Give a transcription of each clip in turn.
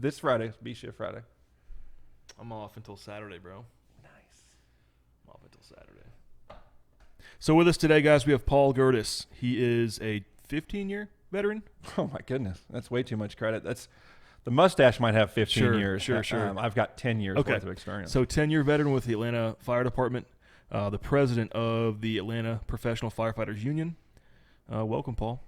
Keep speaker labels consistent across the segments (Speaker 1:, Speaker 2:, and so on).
Speaker 1: This Friday, B Shift Friday.
Speaker 2: I'm off until Saturday, bro.
Speaker 1: Nice.
Speaker 2: I'm off until Saturday. So with us today, guys, we have Paul Gerdis. He is a 15-year veteran.
Speaker 1: Oh, my goodness. That's way too much credit. The mustache might have 15 years.
Speaker 2: Sure.
Speaker 1: I've got 10 years worth of experience.
Speaker 2: So 10-year veteran with the Atlanta Fire Department, the president of the Atlanta Professional Firefighters Union. Welcome, Paul.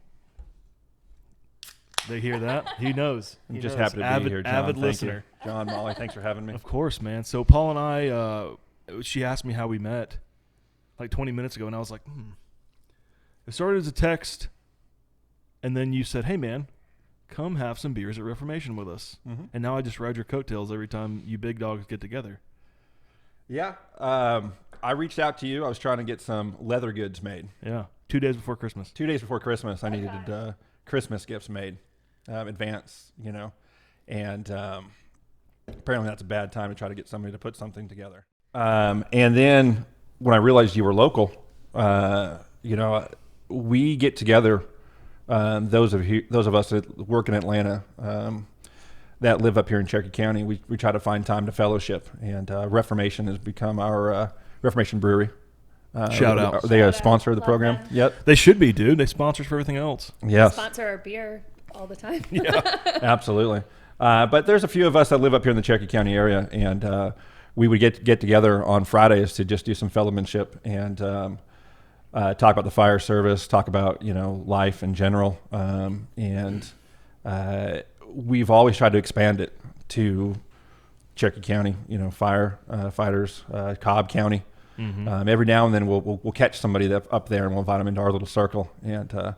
Speaker 2: They hear that? He knows.
Speaker 1: I'm just happy to be here, John.
Speaker 2: Avid
Speaker 1: Thank
Speaker 2: listener.
Speaker 1: you. John, Molly, thanks for having me.
Speaker 2: Of course, man. So Paul and I, she asked me how we met like 20 minutes ago, and I was like, It started as a text, and then you said, hey, man, come have some beers at Reformation with us. Mm-hmm. And now I just ride your coattails every time you big dogs get together.
Speaker 1: Yeah. I reached out to you. I was trying to get some leather goods made.
Speaker 2: Yeah. 2 days before Christmas.
Speaker 1: 2 days before Christmas, I needed Christmas gifts made, advance, and apparently that's a bad time to try to get somebody to put something together. And then when I realized you were local, we get together, those of us that work in Atlanta, that live up here in Cherokee County, we try to find time to fellowship, and Reformation has become our Reformation Brewery.
Speaker 2: Shout out.
Speaker 1: Are they a sponsor of the program?
Speaker 3: Them.
Speaker 1: Yep.
Speaker 2: They should be, dude. They sponsor us for everything else.
Speaker 1: Yes.
Speaker 3: They sponsor our beer all the time.
Speaker 2: Yeah.
Speaker 1: Absolutely. But there's a few of us that live up here in the Cherokee County area, and we would get together on Fridays to just do some fellowmanship and talk about the fire service, talk about life in general, and we've always tried to expand it to Cherokee County, fighters, Cobb County. Mm-hmm. Every now and then we'll catch somebody that's up there and we'll invite them into our little circle, and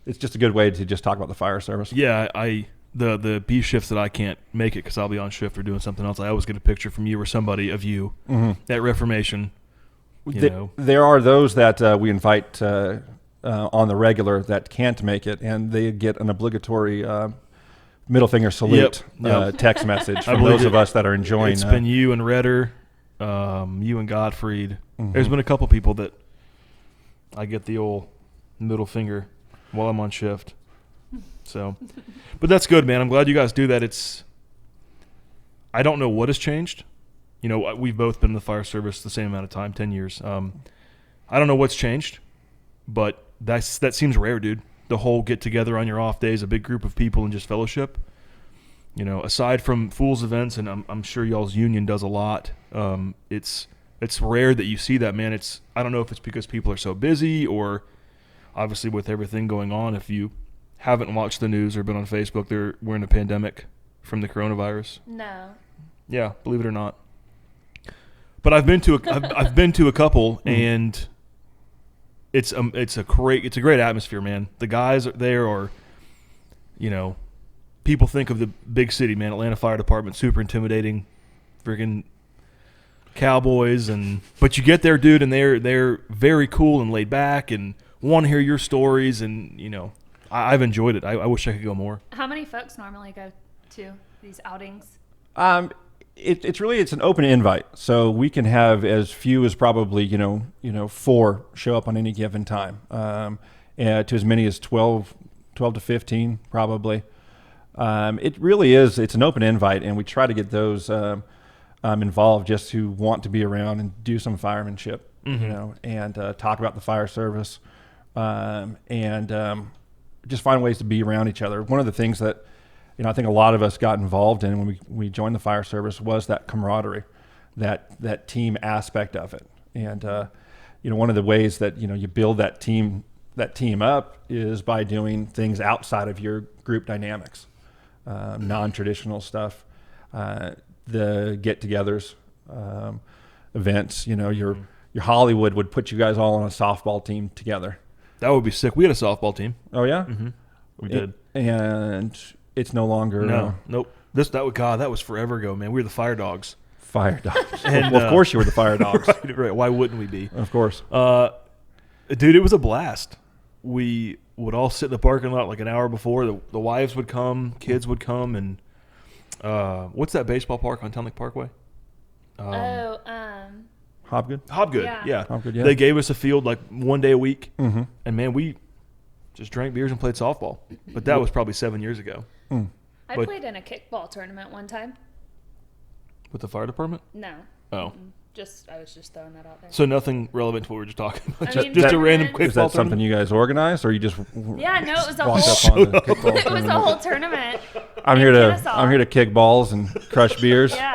Speaker 1: it's just a good way to just talk about the fire service.
Speaker 2: Yeah, the B shifts that I can't make it because I'll be on shift or doing something else, I always get a picture from you or somebody of you at Reformation.
Speaker 1: There are those that we invite on the regular that can't make it, and they get an obligatory middle finger salute text message from those of us that are enjoying.
Speaker 2: It's been you and Redder, you and Gottfried. Mm-hmm. There's been a couple people that I get the old middle finger while I'm on shift. So, but that's good, man. I'm glad you guys do that. I don't know what has changed. We've both been in the fire service the same amount of time, 10 years. I don't know what's changed, but that seems rare, dude. The whole get together on your off days, a big group of people and just fellowship. Aside from Fools events, and I'm sure y'all's union does a lot. It's rare that you see that, man. I don't know if it's because people are so busy or obviously with everything going on. If you haven't watched the news or been on Facebook, we're in a pandemic from the coronavirus.
Speaker 3: No.
Speaker 2: Yeah, believe it or not. But I've been to a couple, and it's a great atmosphere, man. The guys there are, people think of the big city, man. Atlanta Fire Department, super intimidating, freaking cowboys, but you get there, dude, and they're very cool and laid back and want to hear your stories, and I've enjoyed it. I wish I could go more.
Speaker 3: How many folks normally go to these outings?
Speaker 1: It's an open invite, so we can have as few as probably 4 show up on any given time, to as many as 12 to 15 probably. It really is. It's an open invite, and we try to get those involved just who want to be around and do some firemanship, and talk about the fire service, and just find ways to be around each other. One of the things that I think a lot of us got involved in when we joined the fire service was that camaraderie, that team aspect of it. And one of the ways that you build that team up is by doing things outside of your group dynamics, non-traditional stuff, the get-togethers, events. Your Hollywood would put you guys all on a softball team together.
Speaker 2: That would be sick. We had a softball team.
Speaker 1: Oh yeah,
Speaker 2: we did,
Speaker 1: and it's no longer.
Speaker 2: Nope. That was forever ago, man. We were the Fire Dogs.
Speaker 1: Fire Dogs. And, well, of course you were the Fire Dogs.
Speaker 2: Right. Why wouldn't we be?
Speaker 1: Of course.
Speaker 2: Dude, it was a blast. We would all sit in the parking lot like an hour before. The wives would come, kids would come, and what's that baseball park on Town Lake Parkway?
Speaker 1: Hobgood?
Speaker 2: Hobgood, yeah.
Speaker 1: Hobgood, yeah.
Speaker 2: They gave us a field like 1 day a week, and man, we just drank beers and played softball. But that was probably 7 years ago.
Speaker 3: I
Speaker 2: But-
Speaker 3: played in a kickball tournament one time.
Speaker 2: With the fire department?
Speaker 3: No.
Speaker 2: Oh.
Speaker 3: I was just throwing that out there.
Speaker 2: So nothing relevant to what we were just talking about.
Speaker 3: I mean,
Speaker 2: just a random
Speaker 3: tournaments-
Speaker 2: quick
Speaker 1: Is that something you guys organized, or you just
Speaker 3: Yeah, no, it was a
Speaker 1: walked
Speaker 3: whole.
Speaker 1: up on the kickball
Speaker 3: It was a
Speaker 1: tournament?
Speaker 3: whole tournament.
Speaker 1: I'm
Speaker 3: in
Speaker 1: here to
Speaker 3: Kennesaw.
Speaker 1: I'm here to kick balls and crush beers,
Speaker 3: Yeah.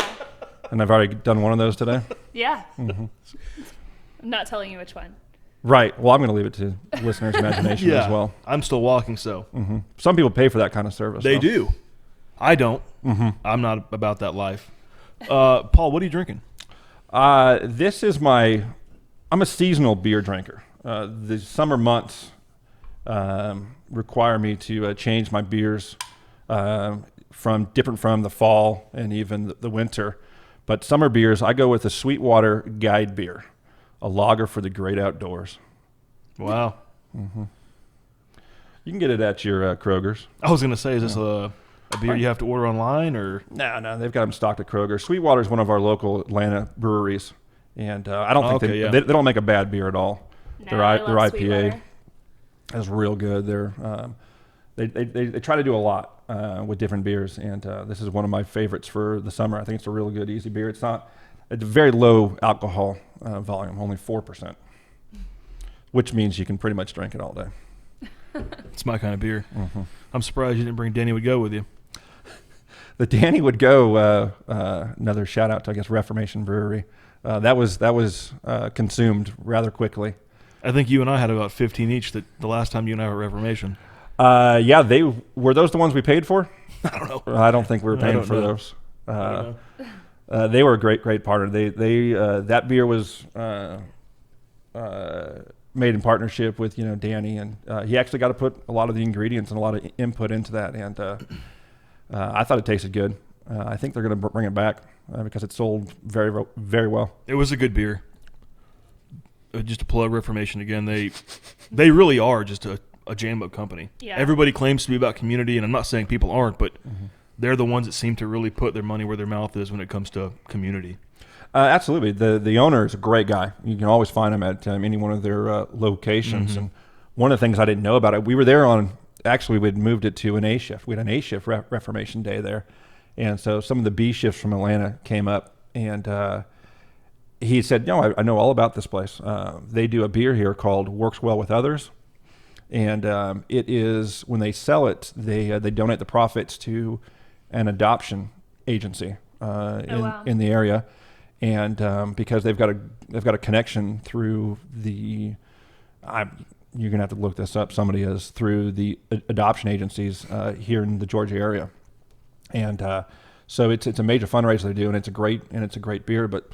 Speaker 1: and I've already done one of those today.
Speaker 3: Yeah.
Speaker 1: Mm-hmm.
Speaker 3: I'm not telling you which one.
Speaker 1: Right. Well, I'm going to leave it to listeners' imagination
Speaker 2: Yeah.
Speaker 1: as well.
Speaker 2: I'm still walking, so.
Speaker 1: Some people pay for that kind of service.
Speaker 2: They
Speaker 1: though.
Speaker 2: do. I don't. I'm not about that life. Paul, what are you drinking?
Speaker 1: This is I'm a seasonal beer drinker. The summer months require me to change my beers different from the fall and even the winter. But summer beers, I go with a Sweetwater Guide beer, a lager for the great outdoors.
Speaker 2: Wow.
Speaker 1: You can get it at your Kroger's.
Speaker 2: I was going to say, is this a beer you have to order online or?
Speaker 1: No, they've got them stocked at Kroger. Sweetwater is one of our local Atlanta breweries, and I don't think
Speaker 2: Okay, yeah.
Speaker 1: they don't make a bad beer at all.
Speaker 3: No,
Speaker 1: Their
Speaker 3: I
Speaker 1: IPA
Speaker 3: love Sweetwater.
Speaker 1: is real good. They try to do a lot with different beers, and this is one of my favorites for the summer. I think it's a real good, easy beer. It's a very low alcohol volume, only 4%, which means you can pretty much drink it all day.
Speaker 2: It's my kind of beer. I'm surprised you didn't bring Danny Would Go with you.
Speaker 1: The Danny Would Go, another shout out to, I guess, Reformation Brewery. That was consumed rather quickly.
Speaker 2: I think you and I had about 15 each the last time you and I were at Reformation.
Speaker 1: Yeah, were those the ones we paid for?
Speaker 2: I don't know.
Speaker 1: I don't think we were
Speaker 2: I
Speaker 1: paying
Speaker 2: don't
Speaker 1: for
Speaker 2: know.
Speaker 1: those. They were a great partner. That beer was made in partnership with Danny, and he actually got to put a lot of the ingredients and a lot of input into that, and I thought it tasted good. I think they're going to bring it back because it sold very, very well.
Speaker 2: It was a good beer. Just to plug Reformation again, they really are just a jam up company.
Speaker 3: Yeah.
Speaker 2: Everybody claims to be about community, and I'm not saying people aren't, but they're the ones that seem to really put their money where their mouth is when it comes to community.
Speaker 1: Absolutely. The owner is a great guy. You can always find him at any one of their locations. And one of the things I didn't know about it, we were there actually we'd moved it to an A shift. We had an A shift Reformation Day there. And so some of the B shifts from Atlanta came up, and he said, I know all about this place. They do a beer here called Works Well with Others. And it is, when they sell it, they donate the profits to an adoption agency in the area. And because they've got a connection through you're gonna have to look this up. Somebody is through the adoption agencies here in the Georgia area, and so it's a major fundraiser they do, and it's a great beer. But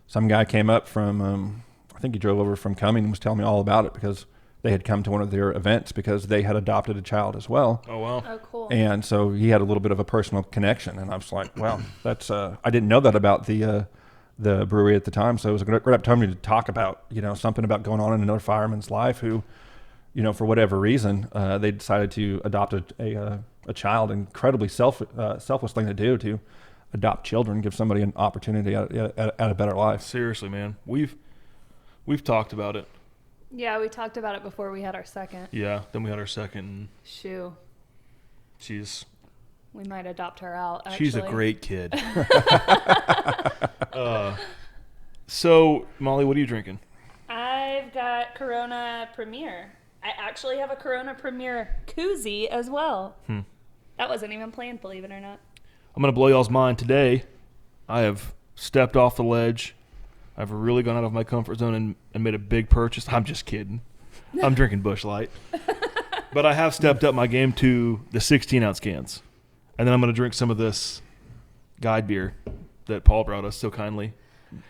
Speaker 1: some guy came up from I think he drove over from Cumming and was telling me all about it because they had come to one of their events because they had adopted a child as well.
Speaker 2: Oh wow!
Speaker 3: Oh, cool.
Speaker 1: And so he had a little bit of a personal connection, and I was like, wow, that's I didn't know that about the brewery at the time. So it was a great opportunity to talk about, something about going on in another fireman's life who, for whatever reason, they decided to adopt a child. Incredibly selfless thing to do, to adopt children, give somebody an opportunity at a better life.
Speaker 2: Seriously, man, we've talked about it.
Speaker 3: Yeah, we talked about it before we had our second.
Speaker 2: Yeah, then we had our second.
Speaker 3: Shoo. We might adopt her out, actually.
Speaker 2: She's a great kid. So, Molly, what are you drinking?
Speaker 3: I've got Corona Premier. I actually have a Corona Premier koozie as well. That wasn't even planned, believe it or not.
Speaker 2: I'm going to blow y'all's mind today. I have stepped off the ledge. I've really gone out of my comfort zone and made a big purchase. I'm just kidding. I'm drinking Busch Light. But I have stepped up my game to the 16-ounce cans. And then I'm going to drink some of this guide beer that Paul brought us so kindly.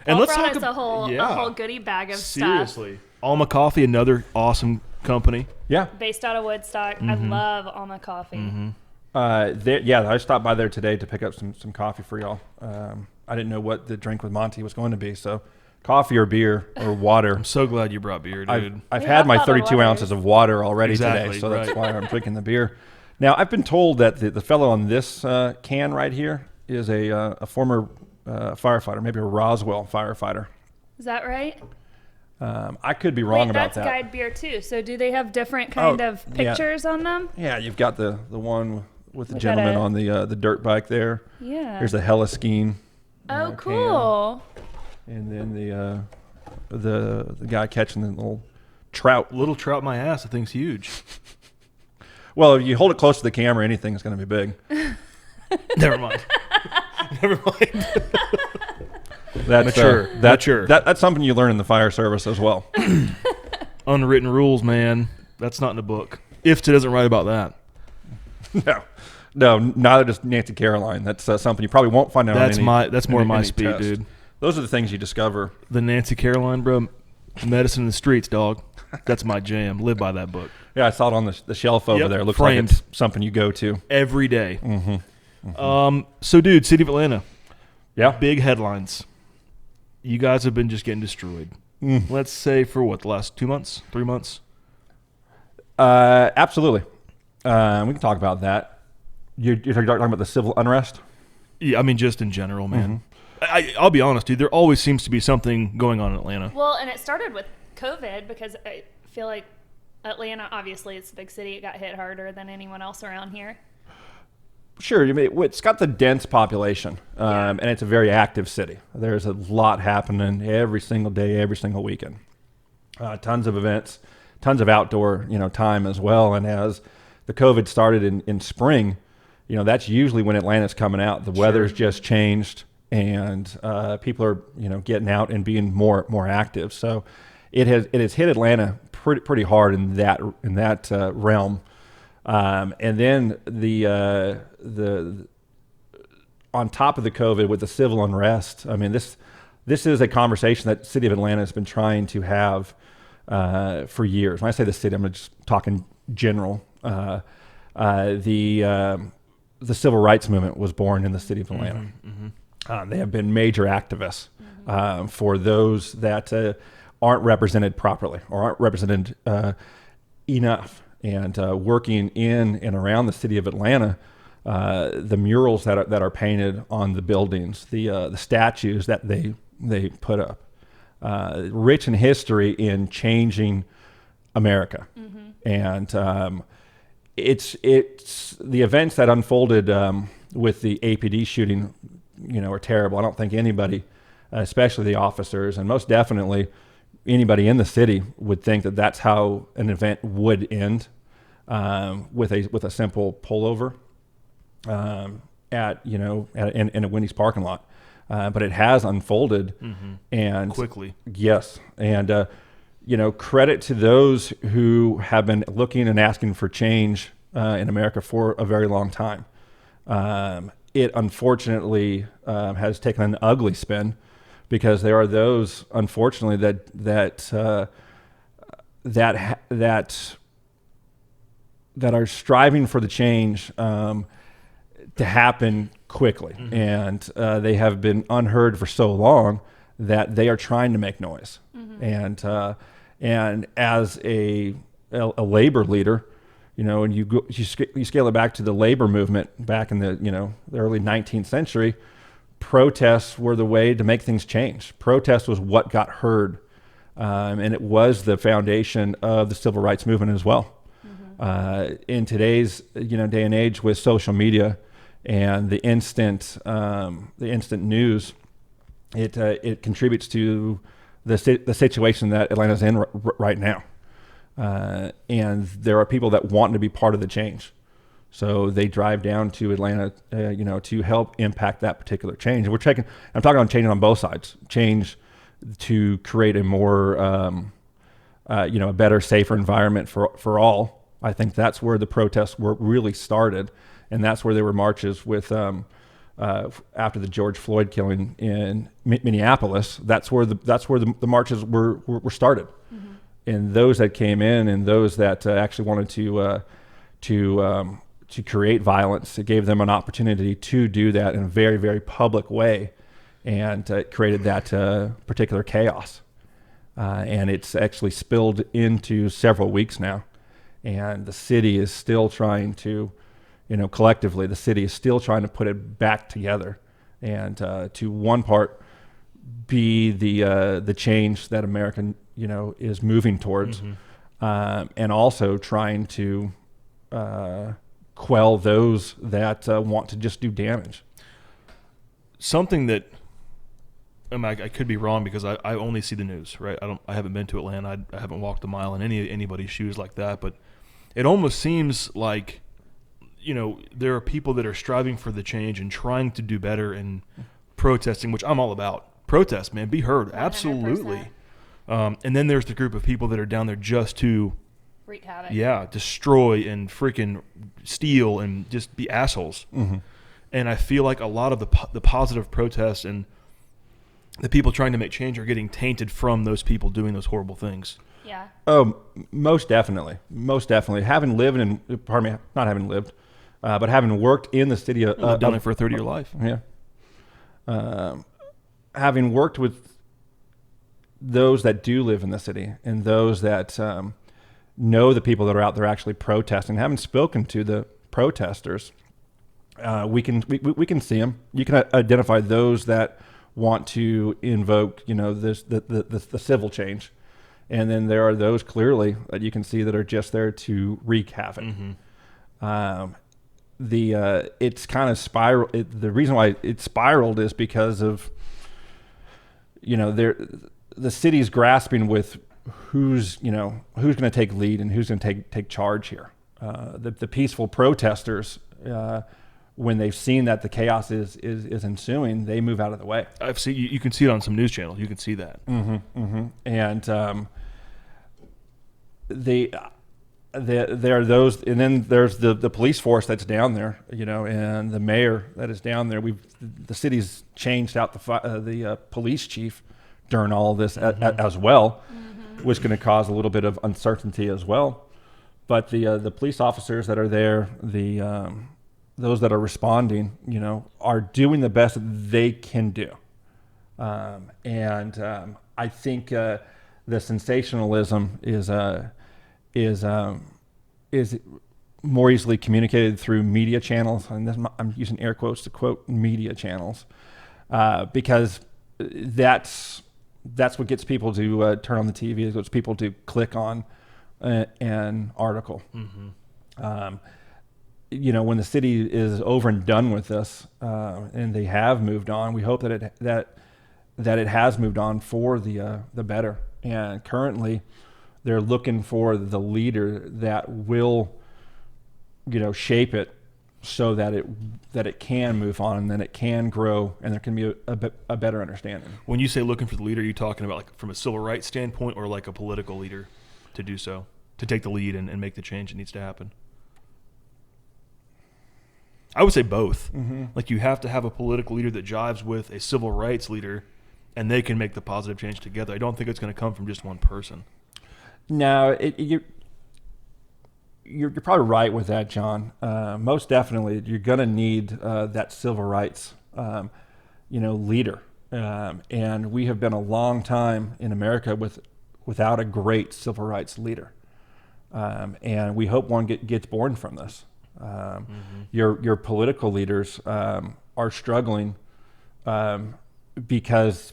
Speaker 2: And
Speaker 3: Paul brought us a whole goodie bag of
Speaker 2: Seriously.
Speaker 3: stuff.
Speaker 2: Alma Coffee, another awesome company.
Speaker 1: Yeah.
Speaker 3: Based out of Woodstock. I love Alma Coffee.
Speaker 1: I stopped by there today to pick up some coffee for y'all. I didn't know what the drink with Monty was going to be, so coffee or beer or water.
Speaker 2: I'm so glad you brought beer, dude.
Speaker 1: I've
Speaker 3: We
Speaker 1: had
Speaker 3: have
Speaker 1: my
Speaker 3: bottled
Speaker 1: 32
Speaker 3: waters.
Speaker 1: ounces of water already
Speaker 2: Exactly,
Speaker 1: today, so that's
Speaker 2: right.
Speaker 1: why I'm drinking the beer. Now, I've been told that the fellow on this can right here is a former firefighter, maybe a Roswell firefighter.
Speaker 3: Is that right?
Speaker 1: I could be wrong about
Speaker 3: that's
Speaker 1: that.
Speaker 3: guide beer too. So do they have different kind of
Speaker 1: yeah.
Speaker 3: pictures on them?
Speaker 1: Yeah, you've got the one with the
Speaker 3: We
Speaker 1: gentleman
Speaker 3: gotta-
Speaker 1: on the dirt bike there.
Speaker 3: Yeah.
Speaker 1: There's the hella skiing.
Speaker 3: Oh,
Speaker 1: can.
Speaker 3: cool.
Speaker 1: And then the guy catching the little trout.
Speaker 2: Little trout my ass, I think's huge.
Speaker 1: Well, if you hold it close to the camera, anything's going to be big.
Speaker 2: Never mind. Never mind.
Speaker 1: That's
Speaker 2: Mature.
Speaker 1: That's something you learn in the fire service as well.
Speaker 2: Unwritten rules, man. That's not in the book. IFTA doesn't write about that.
Speaker 1: No, neither does Nancy Caroline. That's something you probably won't find out.
Speaker 2: That's more my speed,
Speaker 1: test.
Speaker 2: dude.
Speaker 1: Those are the things you discover.
Speaker 2: The Nancy Caroline, bro. Medicine in the streets, dog. That's my jam. Live by that book.
Speaker 1: Yeah, I saw it on the shelf over
Speaker 2: Yep,
Speaker 1: there. It looks
Speaker 2: framed.
Speaker 1: like it's something you go to.
Speaker 2: Every day. So, dude, City of Atlanta.
Speaker 1: Yeah.
Speaker 2: Big headlines. You guys have been just getting destroyed. Let's say for what, the last 2 months, 3 months?
Speaker 1: Absolutely. We can talk about that. You're talking about the civil unrest?
Speaker 2: Yeah, I mean, just in general, man. I'll be honest, dude. There always seems to be something going on in Atlanta.
Speaker 3: Well, and it started with COVID because I feel like Atlanta, obviously, it's a big city. It got hit harder than anyone else around here.
Speaker 1: Sure. It's got the dense population, and it's a very active city. There's a lot happening every single day, every single weekend. Tons of events, tons of outdoor, time as well. And as the COVID started in spring, that's usually when Atlanta's coming out. The weather's just changed, and people are, getting out and being more active. So it has hit Atlanta pretty hard in that realm. And then the on top of the COVID with the civil unrest, I mean, this is a conversation that the city of Atlanta has been trying to have for years. When I say the city, I'm just talking general. The civil rights movement was born in the city of Atlanta. They have been major activists for those that aren't represented properly or aren't represented enough. And working in and around the city of Atlanta, the murals that are painted on the buildings, the statues that they put up, rich in history in changing America. And it's the events that unfolded with the APD shooting, are terrible. I don't think anybody, especially the officers, and most definitely anybody in the city, would think that that's how an event would end, with a simple pullover in a Wendy's parking lot. But it has unfolded and
Speaker 2: Quickly.
Speaker 1: Yes, and credit to those who have been looking and asking for change in America for a very long time. It unfortunately has taken an ugly spin, because there are those, unfortunately, that are striving for the change to happen quickly, and they have been unheard for so long that they are trying to make noise. And as a labor leader, and you scale it back to the labor movement back in the early 19th century. Protests were the way to make things change. Protest was what got heard, and it was the foundation of the civil rights movement as well. In today's day and age with social media and the instant news, it contributes to the situation that Atlanta's in right now. And there are people that want to be part of the change. So they drive down to Atlanta, to help impact that particular change. And I'm talking on changing on both sides. Change to create a more, a better, safer environment for all. I think that's where the protests were really started, and that's where there were marches with after the George Floyd killing in Minneapolis. That's where the marches were started, and those that came in and those that actually wanted to create violence, it gave them an opportunity to do that in a very, very public way, and it created that particular chaos. And it's actually spilled into several weeks now, and the city is still trying to, collectively, the city is still trying to put it back together, and to one part be the change that America, is moving towards, and also trying to quell those that want to just do damage.
Speaker 2: Something that I could be wrong because I only see the news, right? I haven't been to Atlanta. I haven't walked a mile in anybody's shoes like that. But it almost seems like, there are people that are striving for the change and trying to do better and protesting, which I'm all about. Protest, man, be heard,
Speaker 3: 100%.
Speaker 2: absolutely. And then there's the group of people that are down there just to
Speaker 3: Wreak havoc.
Speaker 2: Yeah, destroy and freaking steal and just be assholes.
Speaker 1: Mm-hmm.
Speaker 2: And I feel like a lot of the positive protests and the people trying to make change are getting tainted from those people doing those horrible things.
Speaker 3: Yeah.
Speaker 1: Oh, most definitely. Most definitely. Having lived in, pardon me, not having lived, but having worked in the city of...
Speaker 2: I've done it for a 30-year life.
Speaker 1: Yeah. Having worked with those that do live in the city and those that know the people that are out there actually protesting, having spoken to the protesters, we can see them. You can identify those that want to invoke, the civil change, and then there are those clearly that you can see that are just there to wreak havoc.
Speaker 2: Mm-hmm.
Speaker 1: It's kind of spiral. The reason why it spiraled is because of, the city's grasping with who's going to take lead and who's going to take charge here. The peaceful protesters, when they've seen that the chaos is ensuing, they move out of the way.
Speaker 2: I've seen you can see it on some news channels. You can see that.
Speaker 1: Mm-hmm, mm-hmm. And there are those, and then there's the police force that's down there, and the mayor that is down there. The city's changed out the police chief during all of this as well, which is going to cause a little bit of uncertainty as well. But the police officers that are there, those that are responding, are doing the best that they can do. And I think the sensationalism is more easily communicated through media channels, and I'm using air quotes to quote media channels, because that's what gets people to turn on the TV. It gets people to click on an article.
Speaker 2: Mm-hmm.
Speaker 1: When the city is over and done with this, and they have moved on, we hope that it has moved on for the better. And currently, they're looking for the leader that will, shape it so that it can move on and then it can grow and there can be a better understanding.
Speaker 2: When you say looking for the leader, are you talking about like from a civil rights standpoint or like a political leader to do so, to take the lead and make the change that needs to happen? I would say both.
Speaker 1: Mm-hmm.
Speaker 2: Like you have to have a political leader that jives with a civil rights leader and they can make the positive change together. I don't think it's going to come from just one person.
Speaker 1: No, you're probably right with that, John. Most definitely, you're going to need that civil rights, leader. And we have been a long time in America without a great civil rights leader. And we hope one gets born from this. Your political leaders are struggling because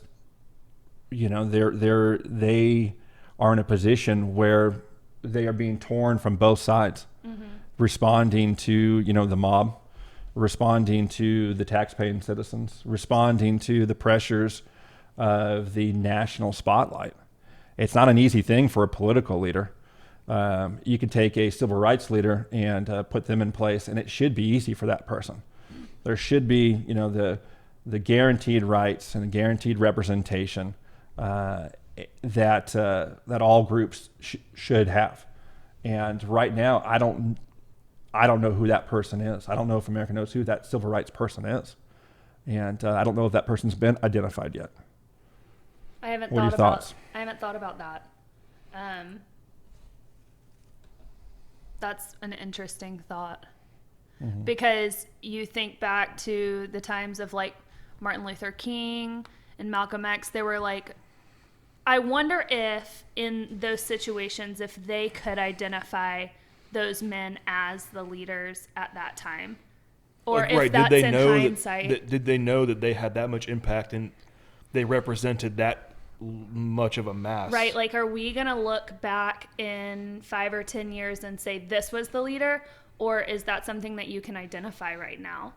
Speaker 1: they are in a position where they are being torn from both sides, responding to, the mob, responding to the taxpaying citizens, responding to the pressures of the national spotlight. It's not an easy thing for a political leader. You can take a civil rights leader and put them in place, and it should be easy for that person. There should be, the guaranteed rights and the guaranteed representation that all groups should have. And right now, I don't know who that person is. I don't know if America knows who that civil rights person is, and I don't know if that person's been identified yet.
Speaker 3: I haven't
Speaker 1: What are your thoughts?
Speaker 3: I haven't thought about that. That's an interesting thought, because you think back to the times of like Martin Luther King and Malcolm X. They were like, I wonder if in those situations, if they could identify those men as the leaders at that time, or
Speaker 2: like,
Speaker 3: if
Speaker 2: right,
Speaker 3: that's
Speaker 2: did they
Speaker 3: in
Speaker 2: know
Speaker 3: hindsight.
Speaker 2: did they know that they had that much impact and they represented that much of a mass?
Speaker 3: Right, like are we going to look back in 5 or 10 years and say this was the leader? or is that something that you can identify right now?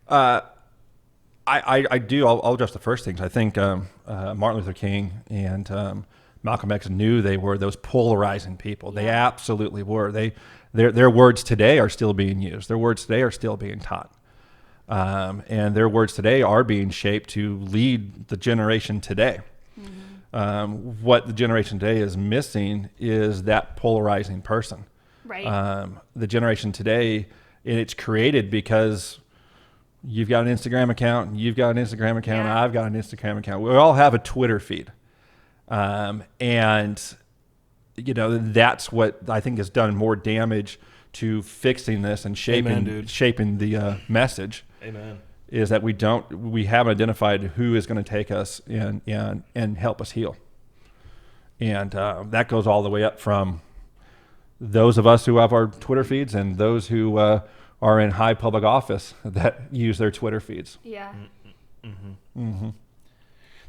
Speaker 1: I do. I'll address the first things. I think Martin Luther King and Malcolm X knew they were those polarizing people. They absolutely were. Their words today are still being used. Their words today are still being taught. And their words today are being shaped to lead the generation today. What the generation today is missing is that polarizing person.
Speaker 3: Right.
Speaker 1: The generation today, and it's created because you've got an Instagram account, and you've got an Instagram account, and I've got an Instagram account. We all have a Twitter feed. And, you know, that's what I think has done more damage to fixing this and shaping the message.
Speaker 2: Amen.
Speaker 1: Is that we haven't identified who is going to take us and help us heal. And that goes all the way up from those of us who have our Twitter feeds and those who are in high public office that use their Twitter feeds.
Speaker 3: Yeah.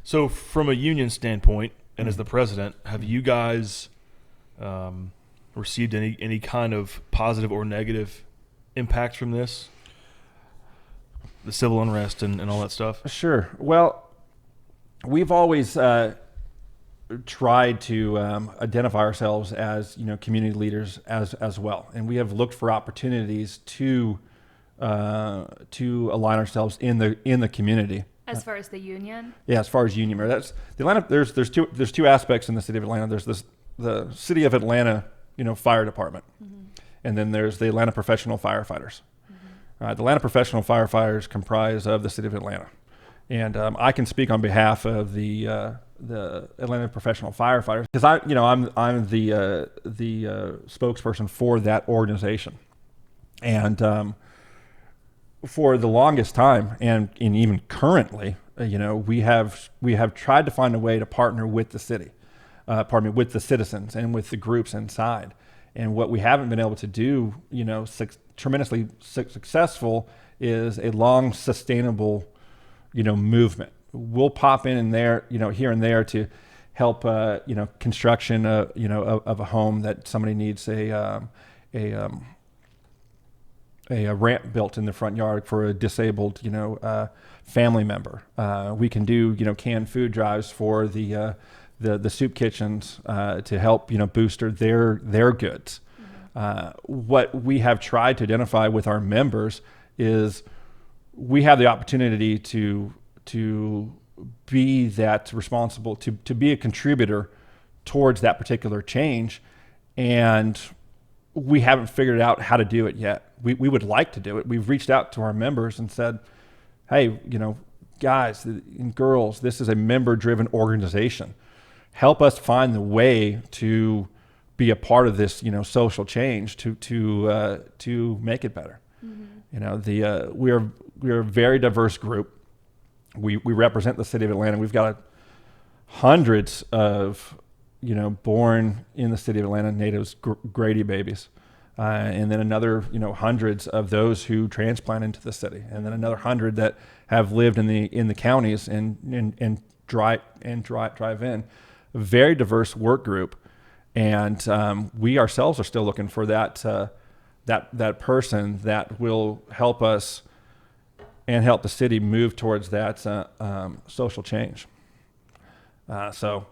Speaker 2: So from a union standpoint, and as the president, have you guys received any kind of positive or negative impacts from this? The civil unrest and all that stuff?
Speaker 1: Sure. Well, we've always tried to identify ourselves as, you know, community leaders as well, and we have looked for opportunities to align ourselves in the community.
Speaker 3: As far as the union?
Speaker 1: Yeah, as far as union, that's the Atlanta. There's two aspects in the city of Atlanta. There's the city of Atlanta, you know, fire department, and then there's the Atlanta Professional Firefighters. The Atlanta Professional Firefighters comprise of the city of Atlanta, and I can speak on behalf of the Atlanta Professional Firefighters because I'm the spokesperson for that organization, and for the longest time and even currently, we have tried to find a way to partner with the city, with the citizens and with the groups inside. And what we haven't been able to do, tremendously successful, is a long, sustainable, movement. We'll pop in and there, here and there to help, construction, of a home that somebody needs a ramp built in the front yard for a disabled, family member. We can do, canned food drives for the soup kitchens to help, booster their goods. What we have tried to identify with our members is we have the opportunity to be that responsible, to be a contributor towards that particular change, and we haven't figured out how to do it yet. We would like to do it. We've reached out to our members and said, hey, guys and girls, this is a member-driven organization. Help us find the way to be a part of this, social change to make it better. Mm-hmm. We're a very diverse group. We represent the city of Atlanta. We've got hundreds of born in the city of Atlanta natives, Grady babies. And then another, hundreds of those who transplant into the city, and then another 100 that have lived in the counties and drive in. A very diverse work group, and we ourselves are still looking for that person that will help us and help the city move towards that social change. So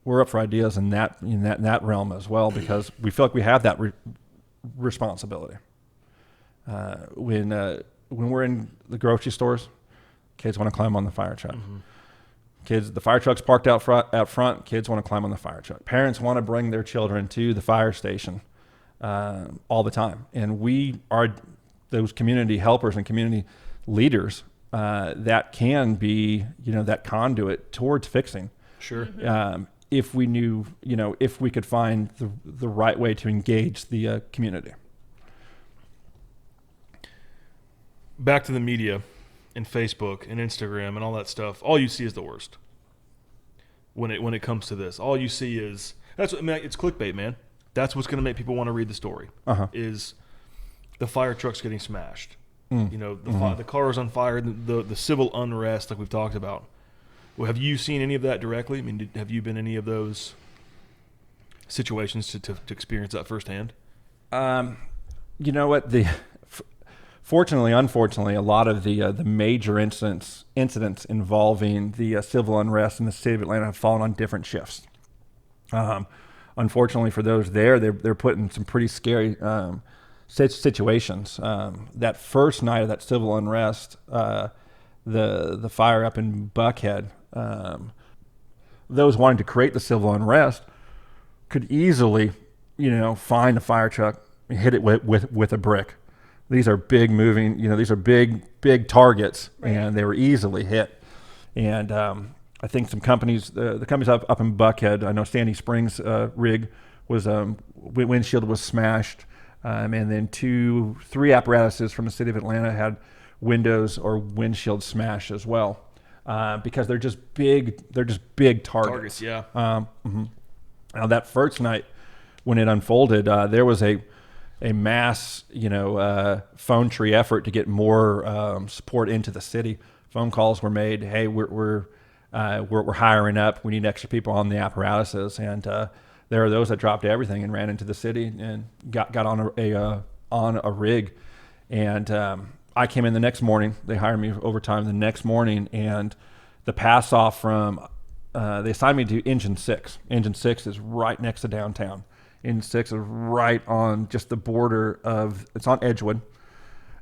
Speaker 1: we're up for ideas in that realm as well, because we feel like we have that responsibility. When we're in the grocery stores, kids want to climb on the fire truck. Mm-hmm. The fire truck's parked out front. Kids want to climb on the fire truck. Parents want to bring their children to the fire station all the time, and we are those community helpers and community leaders that can be that conduit towards fixing.
Speaker 2: Sure.
Speaker 3: Mm-hmm.
Speaker 1: If we knew, if we could find the right way to engage the community.
Speaker 2: Back to the media and Facebook and Instagram and all that stuff. All you see is the worst. When it comes to this, all you see is it's clickbait, man. That's what's going to make people want to read the story. Is the fire trucks getting smashed? The cars on fire, the civil unrest, like we've talked about. Well, have you seen any of that directly? I mean, have you been in any of those situations to experience that firsthand?
Speaker 1: you know what, fortunately, unfortunately, a lot of the major incidents involving the civil unrest in the city of Atlanta have fallen on different shifts. Unfortunately for those there, they're put in some pretty scary situations. That first night of that civil unrest, the fire up in Buckhead, those wanting to create the civil unrest could easily, find a fire truck and hit it with a brick. These are big moving, these are big targets, right. And they were easily hit. And I think some companies, the companies up in Buckhead, I know Sandy Springs rig was, windshield was smashed. And then 3 apparatuses from the city of Atlanta had windows or windshield smashed as well. Because they're just big targets.
Speaker 2: Yeah.
Speaker 1: Now that first night when it unfolded, there was a mass, phone tree effort to get more support into the city. Phone calls were made. Hey, we're hiring up. We need extra people on the apparatuses, and there are those that dropped everything and ran into the city and got on a rig. And I came in the next morning. They hired me overtime the next morning, and the pass off from they assigned me to Engine 6. Engine 6 is right next to downtown. Engine 6 is right on just the border of, it's on Edgewood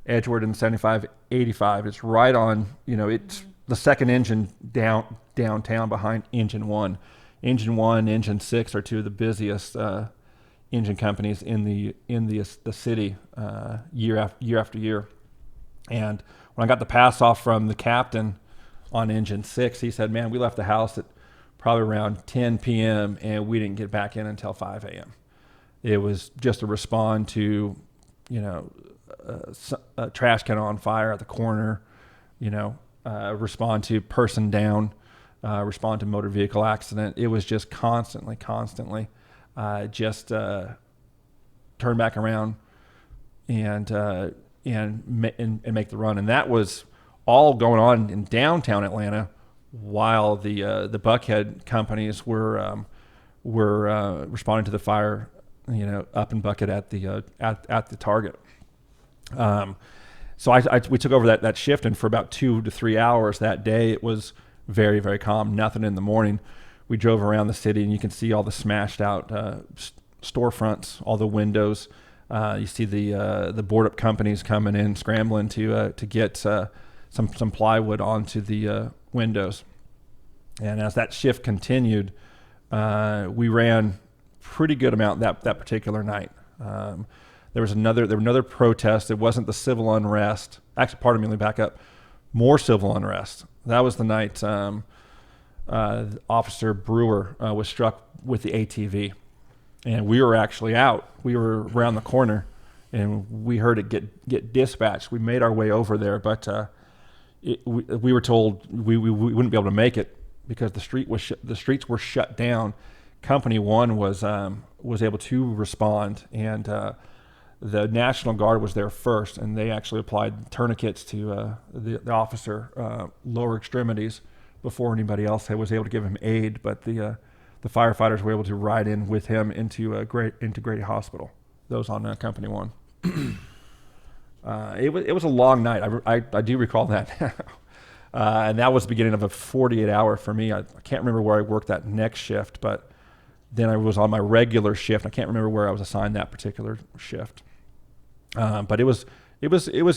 Speaker 1: and 7585. It's right on, it's the second engine downtown behind Engine 1. Engine 1, Engine 6 are two of the busiest engine companies in the city year after year. And when I got the pass off from the captain on Engine 6, he said, man, we left the house at probably around 10 p.m. and we didn't get back in until 5 a.m. It was just a respond to, a trash can on fire at the corner, respond to person down, respond to motor vehicle accident. It was just constantly, turn back around and make the run. And that was all going on in downtown Atlanta while the Buckhead companies were responding to the fire, up in Buckhead at the target. So we took over that shift, and for about 2 to 3 hours that day, it was very, very calm. Nothing in the morning. We drove around the city, and you can see all the smashed out storefronts, all the windows. You see the board up companies coming in, scrambling to get some plywood onto the windows. And as that shift continued, we ran pretty good amount that particular night. There was another protest. It wasn't the civil unrest. Actually, pardon me, let me back up. More civil unrest. That was the night Officer Brewer was struck with the ATV. And we were actually out. We were around the corner, and we heard it get dispatched. We made our way over there, but we were told we wouldn't be able to make it because the streets were shut down. Company 1 was able to respond, and the National Guard was there first, and they actually applied tourniquets to the officer lower extremities before anybody else was able to give him aid. But the firefighters were able to ride in with him into Grady Hospital. Those on Company 1. It was a long night. I do recall that. And that was the beginning of a 48-hour for me. I can't remember where I worked that next shift, but then I was on my regular shift. I can't remember where I was assigned that particular shift. But it was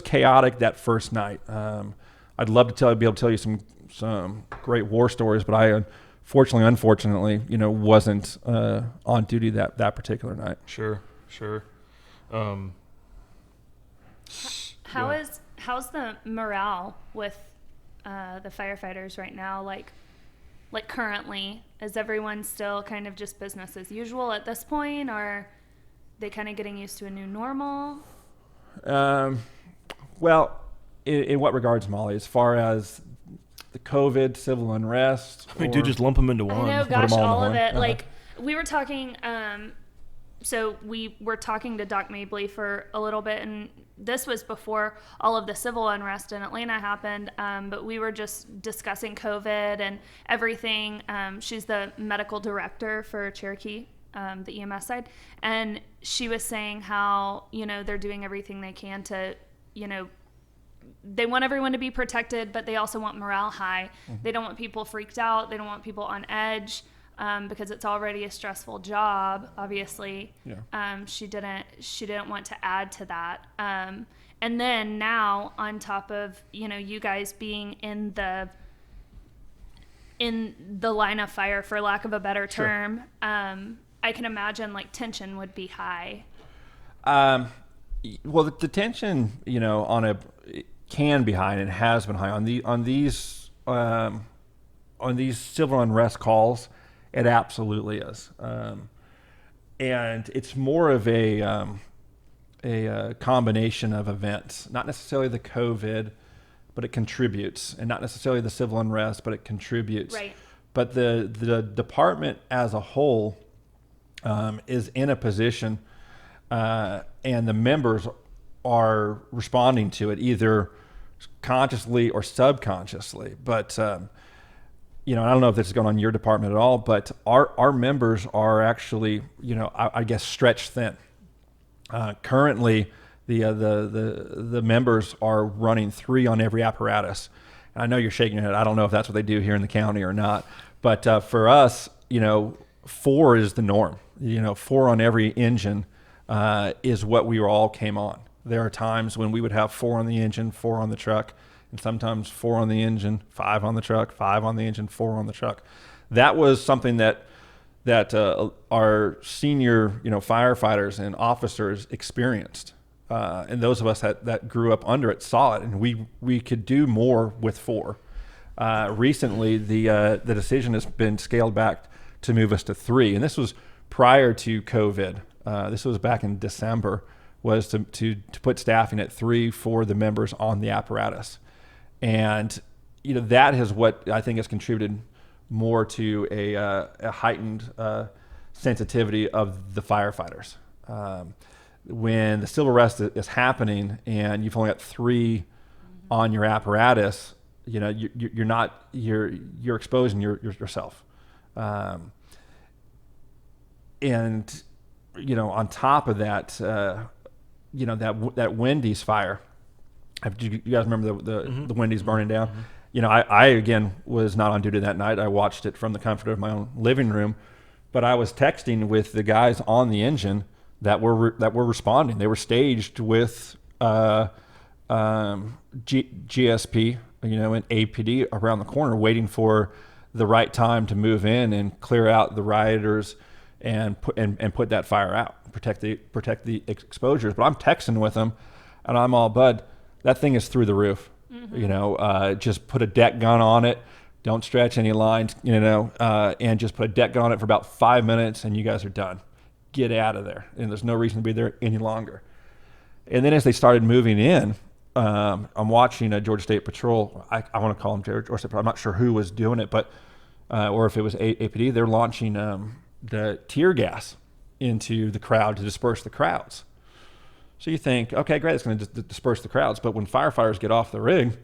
Speaker 1: chaotic that first night. I'd love to be able to tell you some great war stories, but I unfortunately, wasn't on duty that particular night.
Speaker 2: Sure.
Speaker 3: How's the morale with the firefighters right now? Like currently, is everyone still kind of just business as usual at this point, or are they kind of getting used to a new normal?
Speaker 1: Well, in what regards, Molly? As far as the COVID, civil unrest?
Speaker 2: I mean, just lump them into one.
Speaker 3: I know, gosh, all of it. Like, we were talking, so we were talking to Doc Mabley for a little bit, and this was before all of the civil unrest in Atlanta happened, but we were just discussing COVID and everything. She's the medical director for Cherokee the EMS side, and she was saying how, they're doing everything they can to, they want everyone to be protected, but they also want morale high. They don't want people freaked out. They don't want people on edge, because it's already a stressful job, obviously.
Speaker 1: Yeah.
Speaker 3: She didn't want to add to that. And then now, on top of, you guys being in the line of fire, for lack of a better term, I can imagine like tension would be high.
Speaker 1: Well, the tension, it can be high, and it has been high on these civil unrest calls. It absolutely is, and it's more of a combination of events, not necessarily the COVID, but it contributes, and not necessarily the civil unrest, but it contributes.
Speaker 3: Right.
Speaker 1: But the department as a whole is in a position, and the members are responding to it either consciously or subconsciously. But I don't know if this is going on in your department at all, but our members are actually, I guess, stretched thin. Currently, the members are running 3 on every apparatus. And I know you're shaking your head. I don't know if that's what they do here in the county or not. But for us, 4 is the norm. 4 on every engine is what we all came on. There are times when we would have 4 on the engine, 4 on the truck, and sometimes 4 on the engine, 5 on the truck, 5 on the engine, 4 on the truck. That was something that our senior, firefighters and officers experienced. And those of us that grew up under it saw it, and we could do more with 4. Recently, the decision has been scaled back to move us to 3, and this was prior to COVID. This was back in December, was to put staffing at 3 for the members on the apparatus, and that is what I think has contributed more to a heightened sensitivity of the firefighters. When the civil arrest is happening and you've only got 3 on your apparatus, you're exposing yourself. And on top of that, that Wendy's fire. Do you guys remember the Wendy's burning down? I again was not on duty that night. I watched it from the comfort of my own living room, but I was texting with the guys on the engine that were responding. They were staged with GSP, and APD around the corner, waiting for the right time to move in and clear out the rioters and put that fire out, protect the exposures. But I'm texting with them, and I'm all, bud, that thing is through the roof. Just put a deck gun on it. Don't stretch any lines, and just put a deck gun on it for about 5 minutes, and you guys are done. Get out of there. And there's no reason to be there any longer. And then as they started moving in, I'm watching a Georgia State Patrol. I want to call them Georgia State Patrol. I'm not sure who was doing it, but or if it was APD. They're launching the tear gas into the crowd to disperse the crowds. So you think, okay, great, it's going to disperse the crowds. But when firefighters get off the rig,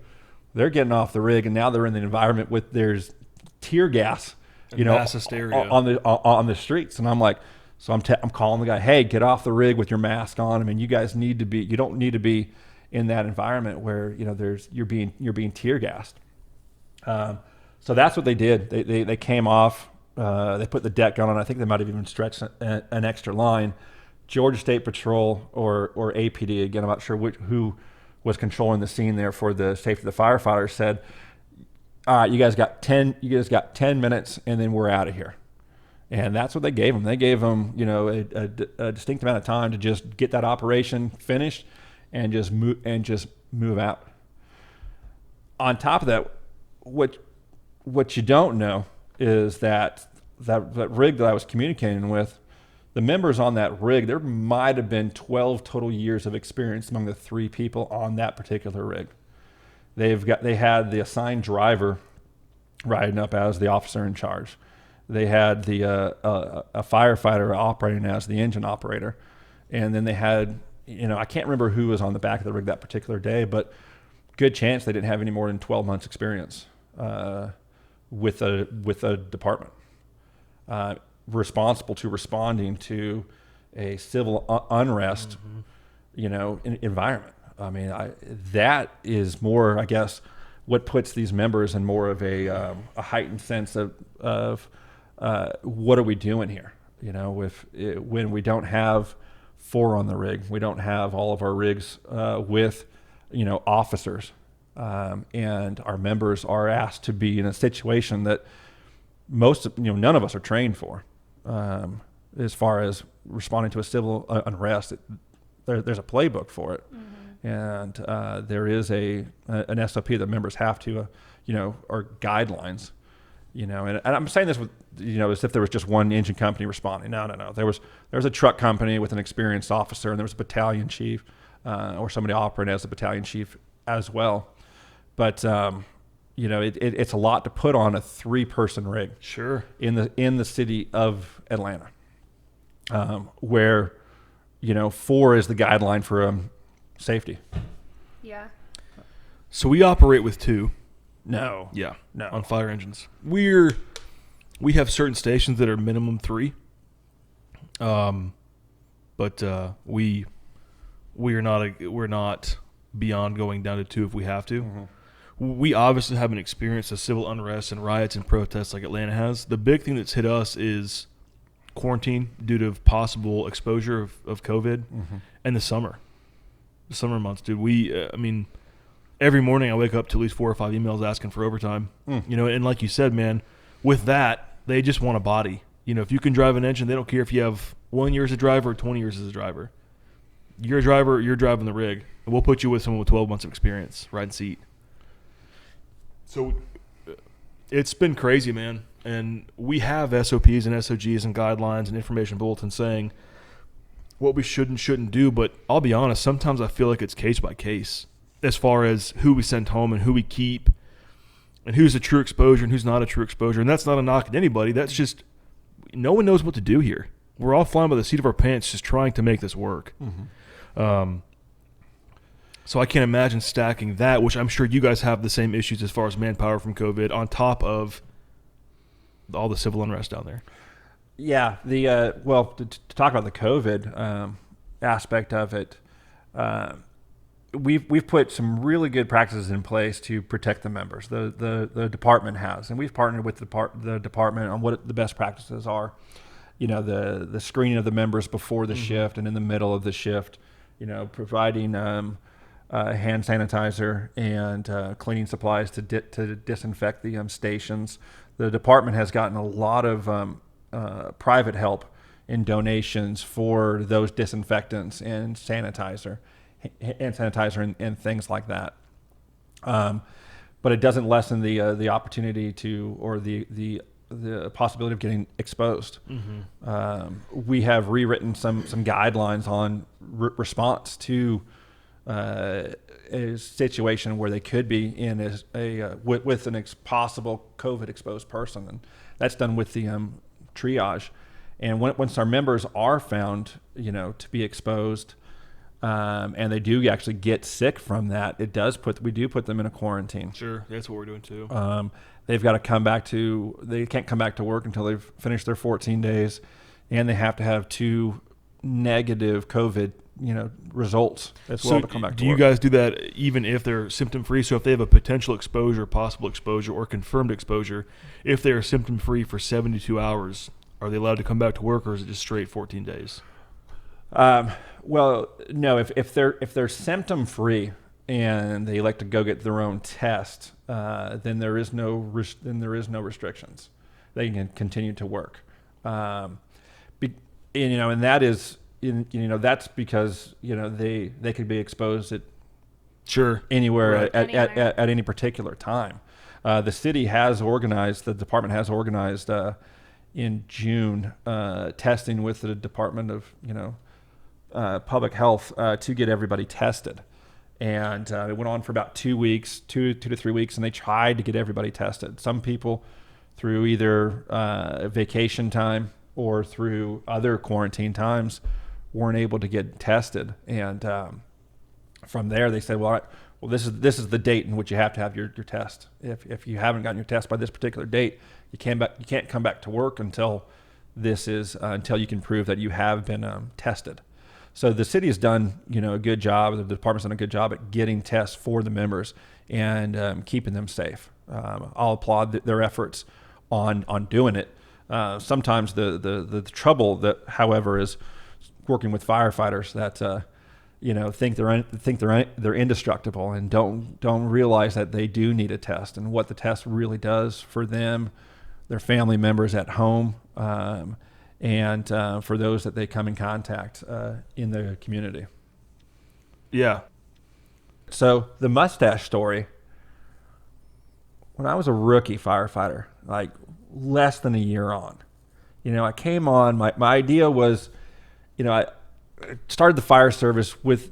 Speaker 1: they're getting off the rig, and now they're in the environment with there's tear gas,
Speaker 2: mass hysteria
Speaker 1: on the streets. And I'm like, so I'm calling the guy, hey, get off the rig with your mask on. I mean, you guys need to be. You don't need to be in that environment where you're being tear gassed. So that's what they did. They came off. They put the deck gun on. I think they might have even stretched an extra line. Georgia State Patrol or APD, again, I'm not sure who was controlling the scene there for the safety of the firefighters, said, all right, you guys got 10 minutes, and then we're out of here. And that's what they gave them. They gave them, a distinct amount of time to just get that operation finished and just move out. On top of that, what you don't know is that rig that I was communicating with, the members on that rig, there might have been 12 total years of experience among the 3 people on that particular rig. They had the assigned driver riding up as the officer in charge. They had a firefighter operating as the engine operator, and then they had, I can't remember who was on the back of the rig that particular day, but good chance they didn't have any more than 12 months experience with a department. responsible to responding to a civil unrest, environment. I mean, that is more, I guess, what puts these members in more of a heightened sense of what are we doing here? When we don't have 4 on the rig, we don't have all of our rigs with, officers, and our members are asked to be in a situation that none of us are trained for, as far as responding to a civil unrest. There's a playbook for it. And there is an SOP that members have to, or guidelines, and I'm saying this with, as if there was just one engine company responding. No. There was a truck company with an experienced officer, and there was a battalion chief, or somebody operating as a battalion chief as well. But it's a lot to put on a 3-person rig.
Speaker 2: Sure.
Speaker 1: In the city of Atlanta, where 4 is the guideline for safety.
Speaker 3: Yeah.
Speaker 2: So we operate with 2.
Speaker 1: No.
Speaker 2: Yeah.
Speaker 1: No.
Speaker 2: On fire engines. We have certain stations that are minimum 3. But we're not beyond going down to 2 if we have to.
Speaker 1: Mm-hmm.
Speaker 2: We obviously haven't experienced a civil unrest and riots and protests like Atlanta has. The big thing that's hit us is quarantine due to possible exposure of COVID, and the summer months, dude. Every morning I wake up to at least 4 or 5 emails asking for overtime. And like you said, man, with that, they just want a body. If you can drive an engine, they don't care if you have 1 year as a driver or 20 years as a driver. You're a driver, you're driving the rig, and we'll put you with someone with 12 months of experience, riding seat. So it's been crazy, man. And we have SOPs and SOGs and guidelines and information bulletins saying what we should and shouldn't do. But I'll be honest, sometimes I feel like it's case by case as far as who we send home and who we keep and who's a true exposure and who's not a true exposure. And that's not a knock at anybody. That's just no one knows what to do here. We're all flying by the seat of our pants just trying to make this work. So I can't imagine stacking that, which I'm sure you guys have the same issues as far as manpower from COVID, on top of all the civil unrest down there.
Speaker 1: Yeah. To talk about the COVID aspect of it, we've put some really good practices in place to protect the members. The department has, and we've partnered with the department on what the best practices are. The screening of the members before the shift and in the middle of the shift. Providing hand sanitizer and cleaning supplies to disinfect the stations. The department has gotten a lot of private help in donations for those disinfectants and sanitizer and things like that. But it doesn't lessen the opportunity to, or the possibility of getting exposed. We have rewritten some guidelines on response to a situation where they could be in with an possible COVID exposed person, and that's done with the triage. And once our members are found, to be exposed, and they do actually get sick from that, we do put them in a quarantine.
Speaker 2: Sure, that's what we're doing too.
Speaker 1: They've got to they can't come back to work until they've finished their 14 days, and they have to have 2 negative COVID results as well to come back to work.
Speaker 2: Do you guys do that even if they're symptom free? So if they have a potential exposure, possible exposure, or confirmed exposure, if they are symptom free for 72 hours, are they allowed to come back to work, or is it just straight 14 days?
Speaker 1: Well, no. If they're symptom free and they like to go get their own test, then there is no restrictions. They can continue to work, and that is. That's because they could be exposed at anywhere,
Speaker 2: right.
Speaker 1: at any particular time. The city has organized, the department has organized in June testing with the Department of Public Health to get everybody tested, and it went on for about 2 weeks, 2 to 3 weeks, and they tried to get everybody tested. Some people through either vacation time or through other quarantine times weren't able to get tested, and from there they said, well, this is the date in which you have to have your test. If you haven't gotten your test by this particular date, you can't come back to work until this is until you can prove that you have been tested. So the city has done, a good job. The department's done a good job at getting tests for the members and keeping them safe. I'll applaud their efforts on doing it. Sometimes the trouble that, however, is working with firefighters that think they're indestructible and don't realize that they do need a test and what the test really does for them, their family members at home, and for those that they come in contact in the community.
Speaker 2: Yeah.
Speaker 1: So the mustache story. When I was a rookie firefighter, like less than a year on, I came on. My idea was, I started the fire service with,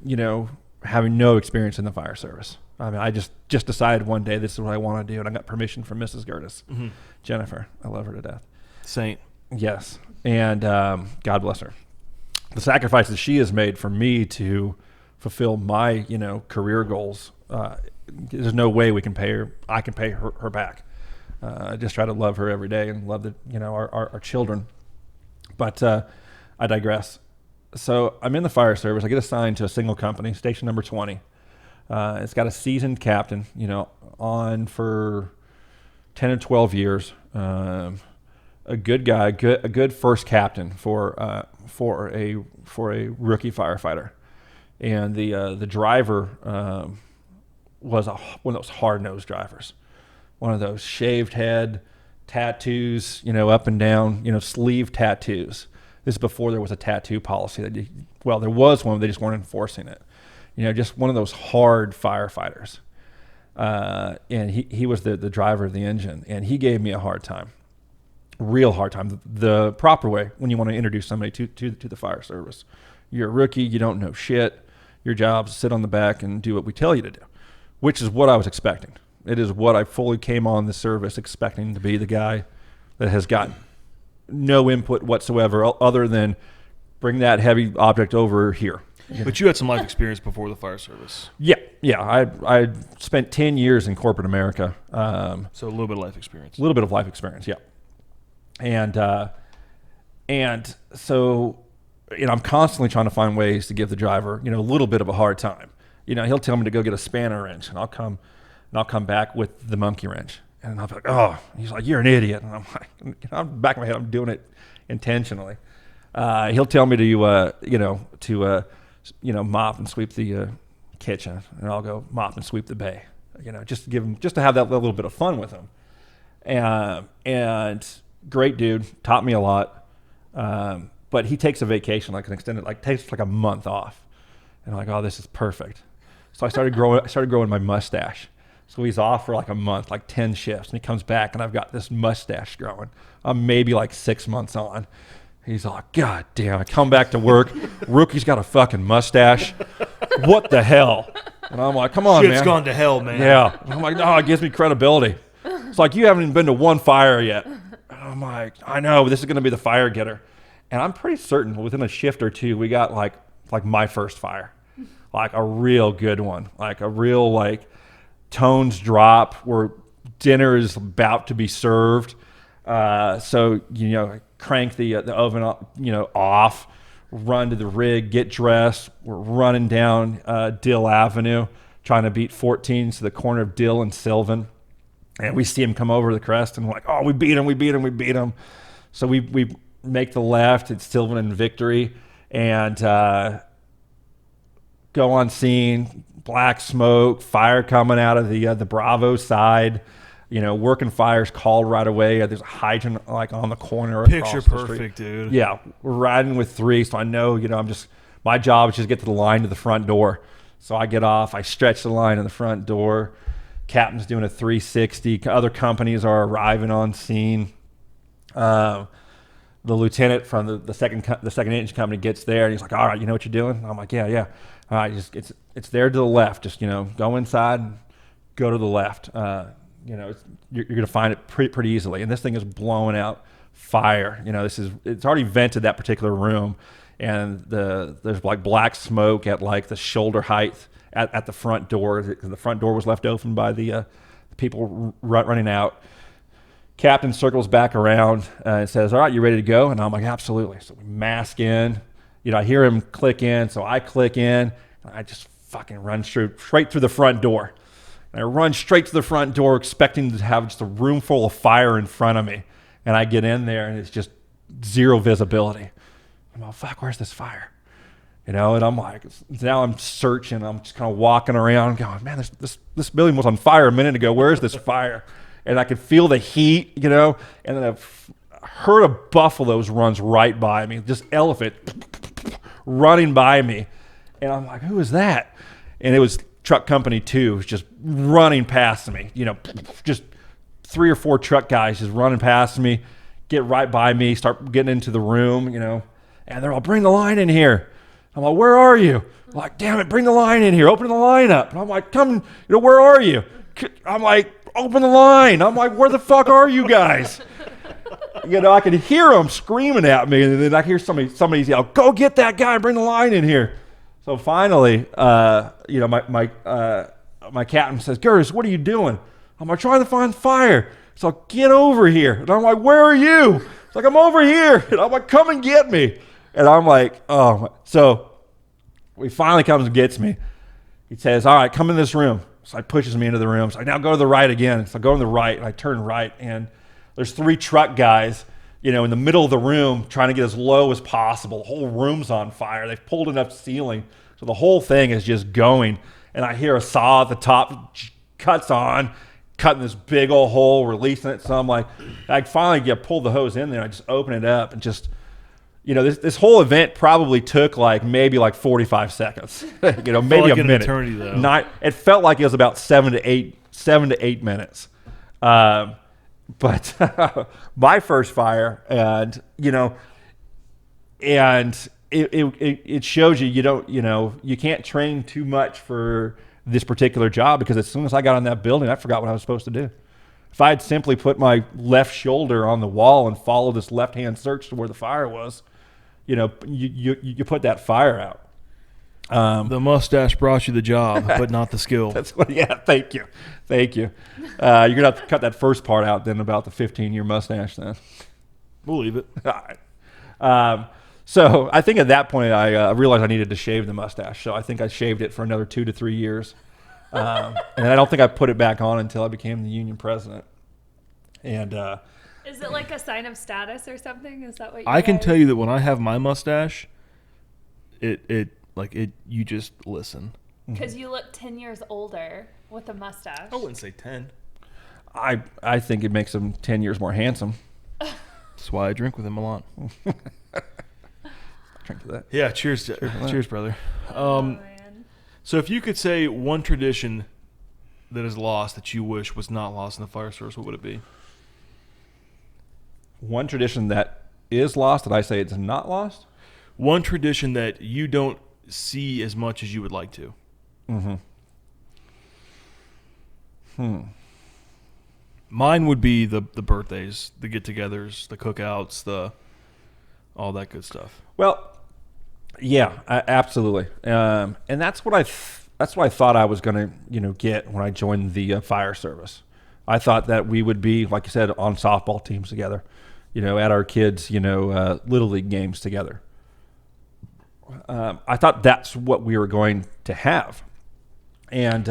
Speaker 1: having no experience in the fire service. I mean, I just decided one day this is what I want to do, and I got permission from Mrs. Gerdis, Jennifer. I love her to death.
Speaker 2: Saint.
Speaker 1: Yes, and God bless her. The sacrifices she has made for me to fulfill my, career goals. There's no way we can pay her. I can pay her back. I just try to love her every day and love our children. But I digress. So I'm in the fire service. I get assigned to a single company, station number 20. It's got a seasoned captain, on for 10 or 12 years. A good guy, a good first captain for a rookie firefighter, and the driver was one of those hard-nosed drivers, one of those shaved head, tattoos, up and down, sleeve tattoos. This is before there was a tattoo policy. There was one, but they just weren't enforcing it. Just one of those hard firefighters. And he was the driver of the engine, and he gave me a hard time, real hard time. The proper way when you want to introduce somebody to the fire service. You're a rookie, you don't know shit. Your job's to sit on the back and do what we tell you to do, which is what I was expecting. It is what I fully came on the service expecting to be the guy that has got no input whatsoever other than bring that heavy object over here.
Speaker 2: But you had some life experience before the fire service.
Speaker 1: Yeah. I spent 10 years in corporate America.
Speaker 2: So a little bit of life experience.
Speaker 1: A little bit of life experience, yeah. And so, I'm constantly trying to find ways to give the driver, a little bit of a hard time. He'll tell me to go get a spanner wrench, and I'll come back with the monkey wrench. And I'll be like, oh, he's like, you're an idiot. And I'm like, I'm back in my head, I'm doing it intentionally. He'll tell me to mop and sweep the kitchen, and I'll go mop and sweep the bay. Just to have that little bit of fun with him. And great dude, taught me a lot. But he takes a vacation, like an extended, takes like a month off, and I'm like, oh, this is perfect. So I started growing my mustache. So he's off for like a month, like 10 shifts, and he comes back, and I've got this mustache growing. I'm maybe like 6 months on. He's like, God damn, I come back to work, rookie's got a fucking mustache. What the hell? And I'm like, come on,
Speaker 2: Shit's
Speaker 1: man.
Speaker 2: gone to hell, man.
Speaker 1: Yeah. And I'm like, no, it gives me credibility. It's like, you haven't even been to one fire yet. And I'm like, I know, but this is going to be the fire getter. And I'm pretty certain within a shift or two, we got like my first fire, like a real good one, like a real tones drop where dinner is about to be served. So, crank the oven, off, run to the rig, get dressed. We're running down Dill Avenue, trying to beat 14 to the corner of Dill and Sylvan. And we see him come over the crest, and we're like, oh, we beat him. So we make the left. It's Sylvan and Victory, and go on scene. Black smoke, fire coming out of the Bravo side. Working fires called right away. There's a hydrant on the corner.
Speaker 2: Picture
Speaker 1: across the
Speaker 2: perfect,
Speaker 1: street.
Speaker 2: dude.
Speaker 1: Yeah, we're riding with 3, so I know, my job is just get to the line to the front door. So I get off, I stretch the line in the front door. Captain's doing a 360. Other companies are arriving on scene. The lieutenant from the second engine company gets there, and he's like, all right, you know what you're doing? I'm like, yeah. All right, it's there to the left. Just, go inside and go to the left. You're going to find it pretty easily. And this thing is blowing out fire. It's already vented that particular room, and there's black smoke at the shoulder height at the front door. The front door was left open by the people running out. Captain circles back around and says, "All right, you ready to go?" And I'm like, "Absolutely." So we mask in. I hear him click in, so I click in. And I just fucking run straight through the front door. And I run straight to the front door, expecting to have just a room full of fire in front of me. And I get in there, and it's just zero visibility. I'm like, "Fuck, where's this fire?" And I'm like, now I'm searching. I'm just kind of walking around going, "Man, this building was on fire a minute ago. Where is this fire?" And I could feel the heat, and then a herd of buffaloes runs right by me, just elephant running by me. And I'm like, "Who is that?" And it was Truck Company 2 was just running past me, just 3 or 4 truck guys just running past me, get right by me, start getting into the room, and they're all, "Bring the line in here." I'm like, "Where are you?" I'm like, "Damn it, bring the line in here. Open the line up." And I'm like, "Come, where are you?" I'm like, "Open the line." I'm like, "Where the fuck are you guys?" I could hear them screaming at me, and then I hear somebody yell, "Go get that guy, bring the line in here." So finally, my captain says, "Gerdis, what are you doing?" I'm like, "Trying to find fire." So get over here. And I'm like, "Where are you?" It's like, "I'm over here." And I'm like, "Come and get me." And I'm like, "Oh." So he finally comes and gets me. He says, "All right, come in this room." So he pushes me into the room. So I now go to the right again. So I go to the right, and I turn right, and there's 3 truck guys, in the middle of the room trying to get as low as possible. The whole room's on fire. They've pulled enough ceiling. So the whole thing is just going. And I hear a saw at the top, cuts on, cutting this big old hole, releasing it. So I'm like, I finally pull the hose in there. I just open it up and just, this whole event probably took maybe 45 seconds, maybe
Speaker 2: like
Speaker 1: a
Speaker 2: an
Speaker 1: minute.
Speaker 2: Eternity, though.
Speaker 1: It felt like it was about 7 to 8 minutes. But my first fire, and it shows you can't train too much for this particular job, because as soon as I got on that building, I forgot what I was supposed to do. If I had simply put my left shoulder on the wall and followed this left-hand search to where the fire was, you put that fire out.
Speaker 2: The mustache brought you the job, but not the skill.
Speaker 1: That's what. Yeah, thank you. You're gonna have to cut that first part out then about the 15-year mustache. Then
Speaker 2: We'll leave it.
Speaker 1: all right. So I think at that point I realized I needed to shave the mustache. So I think I shaved it for another 2 to 3 years, and I don't think I put it back on until I became the union president. And
Speaker 3: Is it like a sign of status or something? Is that what you
Speaker 2: I can
Speaker 3: guys-
Speaker 2: tell you that when I have my mustache, you just listen.
Speaker 3: Because you look 10 years older with a mustache.
Speaker 2: I wouldn't say 10.
Speaker 1: I think it makes him 10 years more handsome.
Speaker 2: That's why I drink with him a lot.
Speaker 1: Drink to that.
Speaker 2: Yeah, cheers, cheers, brother.
Speaker 3: Man.
Speaker 2: So if you could say one tradition that is lost that you wish was not lost in the fire service, what would it be?
Speaker 1: One tradition that is lost that I say it's not lost.
Speaker 2: One tradition that you don't see as much as you would like to. Mine would be the birthdays, the get-togethers, the cookouts, all that good stuff.
Speaker 1: Well, yeah, absolutely, and that's what I thought I was going to get when I joined the fire service. I thought that we would be, like you said, on softball teams together, at our kids, little league games together. I thought that's what we were going to have, and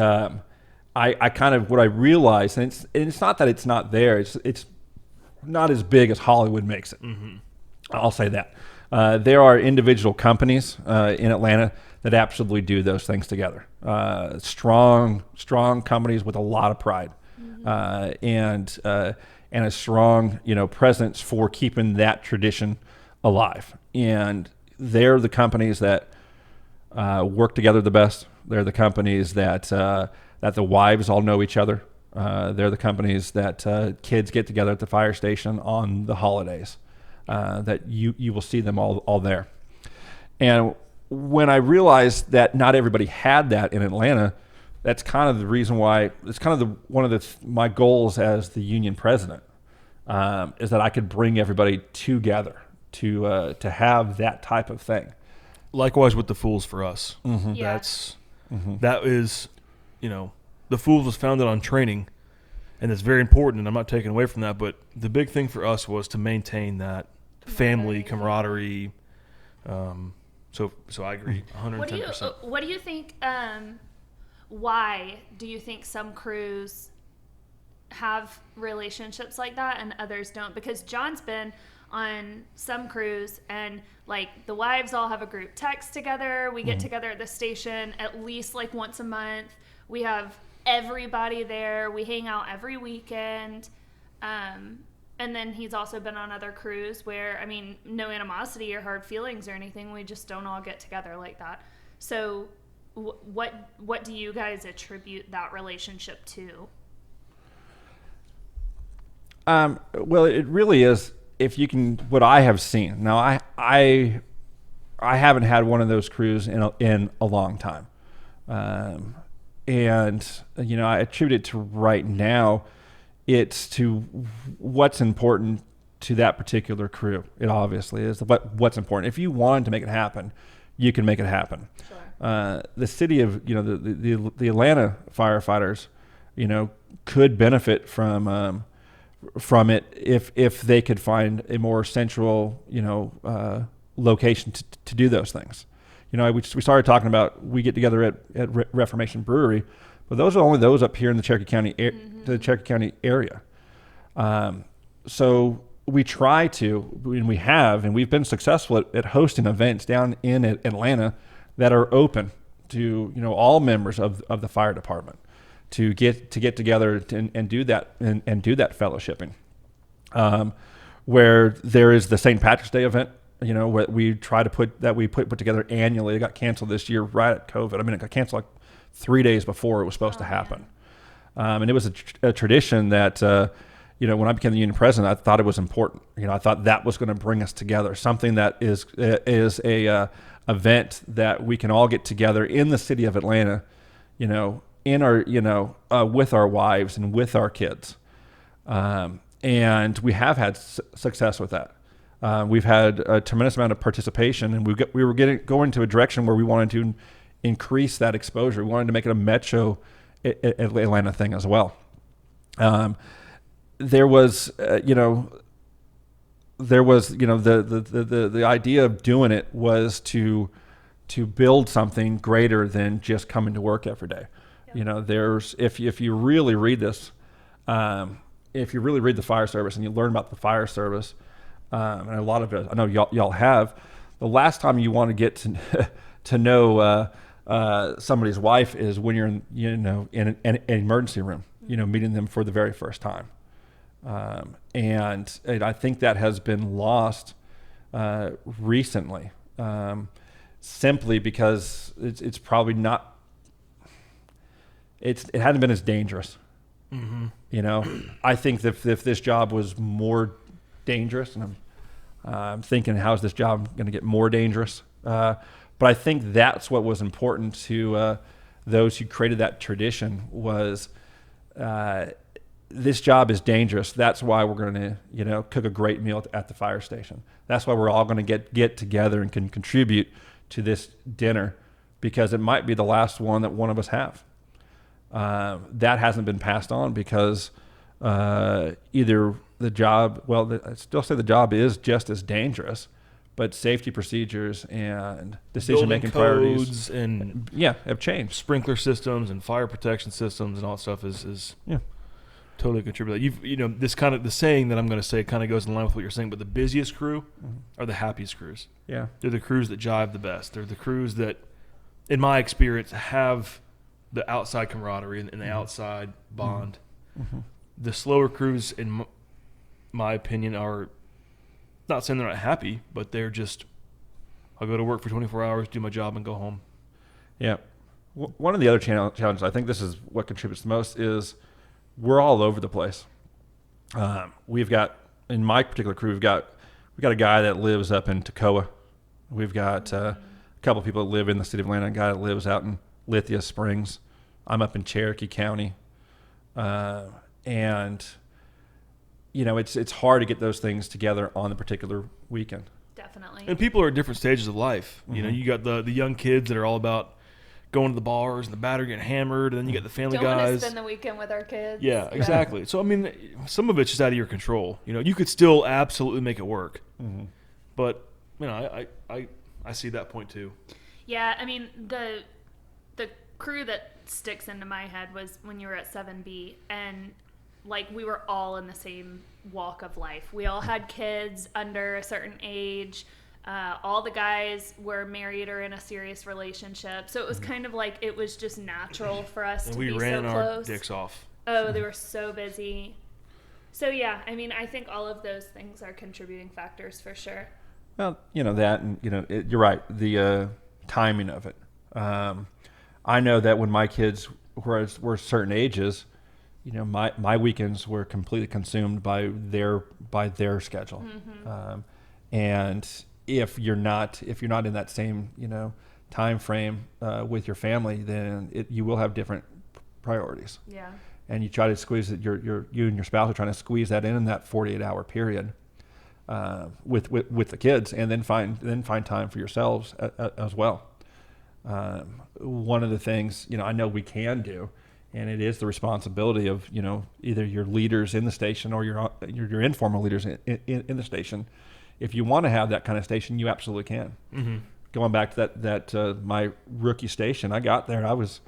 Speaker 1: I kind of what I realized, and it's not that it's not there. It's not as big as Hollywood makes it. Mm-hmm. I'll say that. There are individual companies in Atlanta that absolutely do those things together. Strong companies with a lot of pride, and a strong presence for keeping that tradition alive. And they're the companies that work together the best. They're the companies that the wives all know each other. They're the companies that kids get together at the fire station on the holidays. That you will see them all there. And when I realized that not everybody had that in Atlanta, that's kind of the reason why. It's kind of one of my goals as the union president, is that I could bring everybody together to have that type of thing.
Speaker 2: Likewise with the Fools for us.
Speaker 1: Mm-hmm.
Speaker 3: Yeah.
Speaker 2: That is, the Fools was founded on training, and it's very important, and I'm not taking away from that, but the big thing for us was to maintain that family camaraderie. So I agree 110%.
Speaker 3: What do you think, why do you think some crews have relationships like that and others don't? Because John's been on some crews, and like the wives all have a group text together. We get together at the station at least like once a month. We have everybody there. We hang out every weekend. And then he's also been on other crews where, I mean, no animosity or hard feelings or anything. We just don't all get together like that. So what do you guys attribute that relationship to?
Speaker 1: Well, it really is, if you can, what I have seen. Now, I haven't had one of those crews in a long time. And, you know, I attribute it to right now, it's to what's important to that particular crew. It obviously is what's important. If you wanted to make it happen, you can make it happen. Sure. The city of, you know, the Atlanta firefighters, you know, could benefit from it if they could find a more central, you know, location to do those things. You know, we started talking about, we get together at Reformation Brewery, but those are only those up here in the Cherokee County area. So we try to, and we've been successful at hosting events down in Atlanta that are open to, you know, all members of the fire department to get together and do that and do that fellowshipping. Where there is the St. Patrick's Day event, you know, where we try to put together annually. It got canceled this year right at COVID. I mean, it got canceled like 3 days before it was supposed to happen. And it was a tradition that, you know, when I became the union president, I thought it was important. You know, I thought that was going to bring us together, something that is a event that we can all get together in the city of Atlanta, you know, in our, you know, with our wives and with our kids. And we have had success with that. We've had a tremendous amount of participation, and we were going to a direction where we wanted to increase that exposure. We wanted to make it a metro Atlanta thing as well. There was the idea of doing it was to build something greater than just coming to work every day. Yep. You know, there's if you really read this, if you really read the fire service and you learn about the fire service, and a lot of it, I know y'all have. The last time you want to get to know somebody's wife is when you're in an emergency room, you know, meeting them for the very first time. And I think that has been lost recently, simply because it's probably not. It hadn't been as dangerous. Mm-hmm. You know, I think that if this job was more dangerous, and I'm thinking, how's this job going to get more dangerous? But I think that's what was important to those who created that tradition was. This job is dangerous. That's why we're going to, you know, cook a great meal at the fire station. That's why we're all going to get together and can contribute to this dinner, because it might be the last one that one of us have. That hasn't been passed on because either the job, I still say the job is just as dangerous, but safety procedures and decision-making priorities
Speaker 2: and
Speaker 1: have changed.
Speaker 2: Sprinkler systems and fire protection systems and all that stuff is totally contributed. This kind of the saying that I'm going to say kind of goes in line with what you're saying, but the busiest crew are the happiest crews. Yeah, they're the crews that jive the best. They're the crews that, in my experience, have the outside camaraderie and the outside bond. Mm-hmm. The slower crews, in my opinion, are not saying they're not happy, but they're just, I'll go to work for 24 hours, do my job, and go home.
Speaker 1: Yeah. One of the other challenges, I think this is what contributes the most, is we're all over the place. We've got, in my particular crew, we've got a guy that lives up in Toccoa. We've got a couple of people that live in the city of Atlanta, a guy that lives out in Lithia Springs. I'm up in Cherokee County. And, you know, it's hard to get those things together on the particular weekend.
Speaker 3: Definitely.
Speaker 2: And people are at different stages of life. Mm-hmm. You know, you got the young kids that are all about going to the bars and the battery getting hammered, and then you get the family
Speaker 3: Don't want to
Speaker 2: guys.
Speaker 3: spend the weekend with our kids.
Speaker 2: Yeah, exactly. So I mean, some of it's just out of your control. You could still absolutely make it work, but I see that point too.
Speaker 3: Yeah, I mean the crew that sticks into my head was when you were at 7B, and like we were all in the same walk of life. We all had kids under a certain age. All the guys were married or in a serious relationship, so it was kind of like it was just natural for us
Speaker 2: And
Speaker 3: to
Speaker 2: we
Speaker 3: be
Speaker 2: ran
Speaker 3: so
Speaker 2: our
Speaker 3: close.
Speaker 2: dicks off.
Speaker 3: Oh, they were so busy. So yeah, I mean, I think all of those things are contributing factors for sure.
Speaker 1: Well, that, and you're right. The timing of it. I know that when my kids were certain ages, my weekends were completely consumed by their schedule, and if you're not in that same time frame with your family, then you will have different priorities.
Speaker 3: Yeah.
Speaker 1: And you try to squeeze it. You and your spouse are trying to squeeze that in that 48-hour period with the kids, and then find time for yourselves as well. One of the things I know we can do, and it is the responsibility of either your leaders in the station or your informal leaders in the station. If you want to have that kind of station, you absolutely can. Mm-hmm. Going back to that my rookie station, I got there. I was,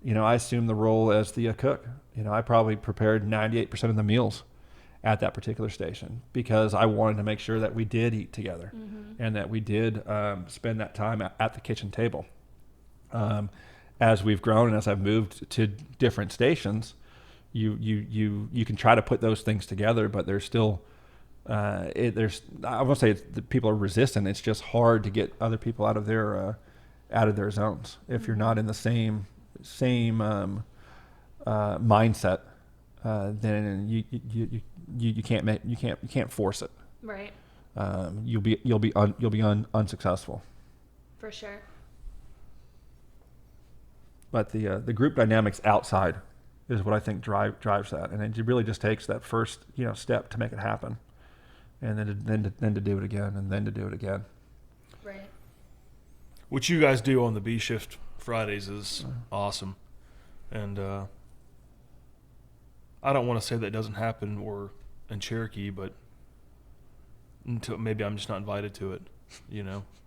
Speaker 1: I assumed the role as the cook. I probably prepared 98% of the meals at that particular station because I wanted to make sure that we did eat together and that we did spend that time at the kitchen table. As we've grown and as I've moved to different stations, you can try to put those things together, but there's still I won't say that people are resistant. It's just hard to get other people out of their zones if you're not in the same mindset. Then you can't force it.
Speaker 3: Right.
Speaker 1: You'll be unsuccessful.
Speaker 3: For sure.
Speaker 1: But the group dynamics outside is what I think drives that, and it really just takes that first step to make it happen. And then to do it again, and then to do it again.
Speaker 3: Right.
Speaker 2: What you guys do on the B shift Fridays is awesome, and I don't want to say that doesn't happen in Cherokee, but until maybe I'm just not invited to it,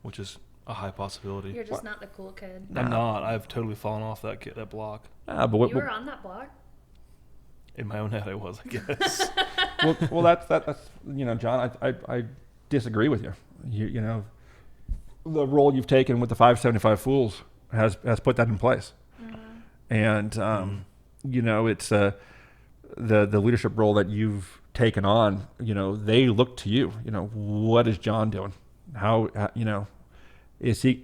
Speaker 2: which is a high possibility.
Speaker 3: You're just not the cool kid.
Speaker 2: I'm not. I've totally fallen off that block.
Speaker 1: But
Speaker 3: You were on that block?
Speaker 2: In my own head, I was, I guess.
Speaker 1: well, that's John. I disagree with you. You the role you've taken with the 575 Fools has put that in place, and it's the leadership role that you've taken on. They look to you. What is John doing? How is he?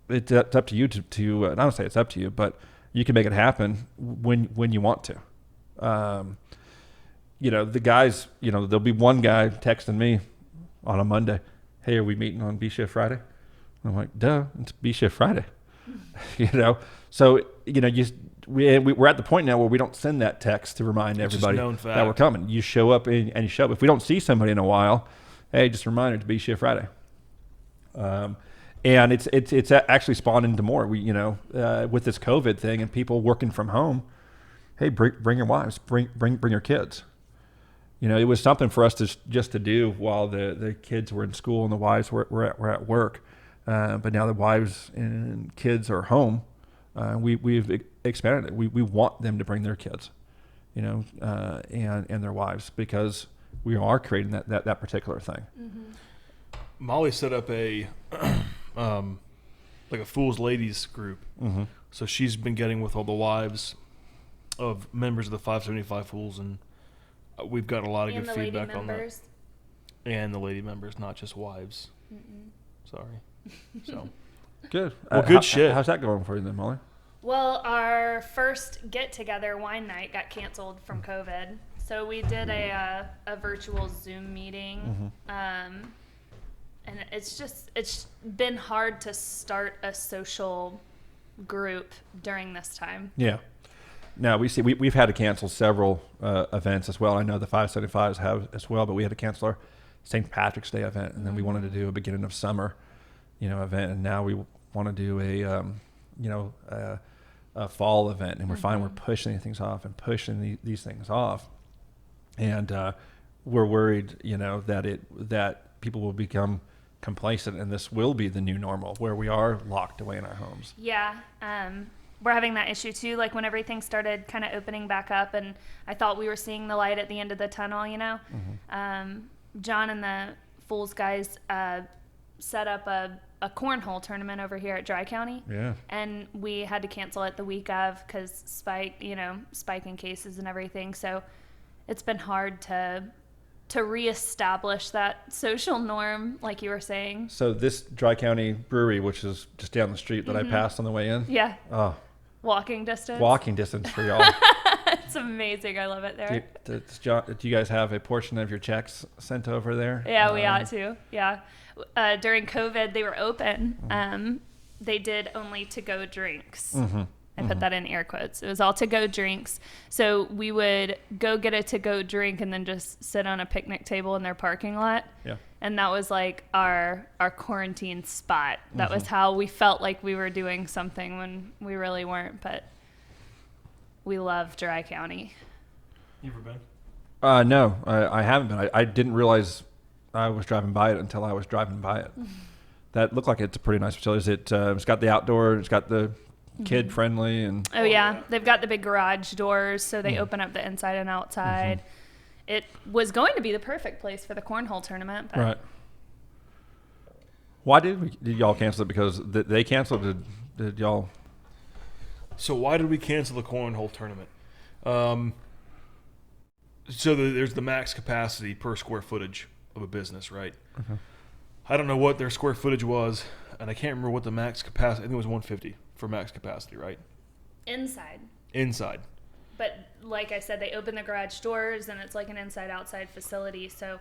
Speaker 1: It's up to you to I don't say it's up to you, but you can make it happen when you want to. The guys, there'll be one guy texting me on a Monday, "Hey, are we meeting on B Shift Friday?" I'm like, "Duh, it's B Shift Friday." So we're at the point now where we don't send that text to remind everybody that we're coming. You show up and you show up. If we don't see somebody in a while, hey, just a reminder to B Shift Friday. And it's actually spawned into more. We with this COVID thing and people working from home. Hey, bring your wives, bring your kids. It was something for us to do while the kids were in school and the wives were at work. But now the wives and kids are home. We've expanded it. We want them to bring their kids, and their wives, because we are creating that particular thing.
Speaker 3: Mm-hmm.
Speaker 2: Molly set up a like a Fools Ladies group. Mm-hmm. So she's been getting with all the wives of members of the 575 Fools, and we've gotten a lot of good feedback on that. And the lady members, not just wives. Mm-mm. Sorry. So
Speaker 1: good.
Speaker 2: Well, good shit.
Speaker 1: How's that going for you then, Molly?
Speaker 3: Well, our first get-together wine night got canceled from COVID, so we did a virtual Zoom meeting. Mm-hmm. And it's been hard to start a social group during this time.
Speaker 1: Yeah. No, we've had to cancel several events as well. I know the 575s have as well, but we had to cancel our St. Patrick's Day event, and then we wanted to do a beginning of summer, event, and now we want to do a fall event, and we're finding we're pushing things off and pushing these things off, and we're worried, that people will become complacent, and this will be the new normal where we are locked away in our homes.
Speaker 3: Yeah. We're having that issue too. Like when everything started kind of opening back up, and I thought we were seeing the light at the end of the tunnel, John and the Fools guys set up a cornhole tournament over here at Dry County.
Speaker 1: Yeah.
Speaker 3: And we had to cancel it the week of because spike in cases and everything. So it's been hard to reestablish that social norm, like you were saying.
Speaker 1: So this Dry County brewery, which is just down the street that I passed on the way in.
Speaker 3: Yeah.
Speaker 1: Oh,
Speaker 3: walking distance
Speaker 1: for y'all.
Speaker 3: It's amazing. I love it there.
Speaker 1: Do you guys have a portion of your checks sent over there?
Speaker 3: Yeah, we ought to. Yeah. During COVID, they were open. They did only to-go drinks. I put that in air quotes. It was all to-go drinks. So we would go get a to-go drink and then just sit on a picnic table in their parking lot.
Speaker 1: Yeah.
Speaker 3: And that was like our quarantine spot. That was how we felt like we were doing something when we really weren't. But we love Dry County.
Speaker 2: You ever been?
Speaker 1: No, I haven't been. I didn't realize I was driving by it until I was driving by it. That looked like it's a pretty nice facility. It's got the outdoor, it's got the kid friendly, and
Speaker 3: oh yeah, they've got the big garage doors, so they open up the inside and outside. It was going to be the perfect place for the cornhole tournament, but
Speaker 1: right. Why did y'all cancel it? Because they canceled. Did y'all?
Speaker 2: So why did we cancel the cornhole tournament? There's the max capacity per square footage of a business, right? I don't know what their square footage was, and I can't remember what the max capacity. I think it was 150 for max capacity, right? Inside.
Speaker 3: But like I said, they open the garage doors, and it's like an inside-outside facility. So,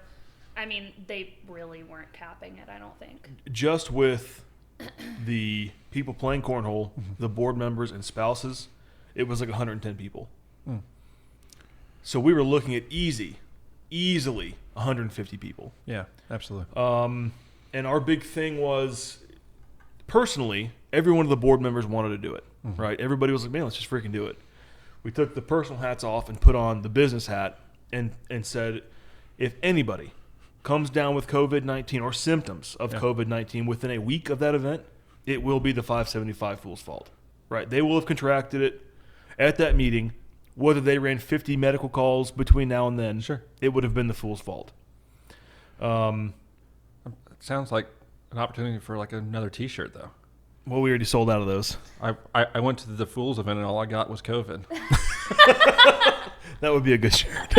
Speaker 3: I mean, they really weren't capping it, I don't think.
Speaker 2: Just with the people playing cornhole, the board members and spouses, it was like 110 people. So we were looking at easily 150 people.
Speaker 1: Yeah, absolutely.
Speaker 2: And our big thing was, personally, every one of the board members wanted to do it, right? Everybody was like, man, let's just freaking do it. We took the personal hats off and put on the business hat and said, if anybody comes down with COVID-19 or symptoms of COVID-19 within a week of that event, it will be the 575 Fools' fault, right? They will have contracted it at that meeting. Whether they ran 50 medical calls between now and then, it would have been the Fools' fault.
Speaker 1: It sounds like an opportunity for like another T-shirt, though.
Speaker 2: Well, we already sold out of those.
Speaker 1: I went to the Fools event and all I got was COVID.
Speaker 2: That would be a good shirt.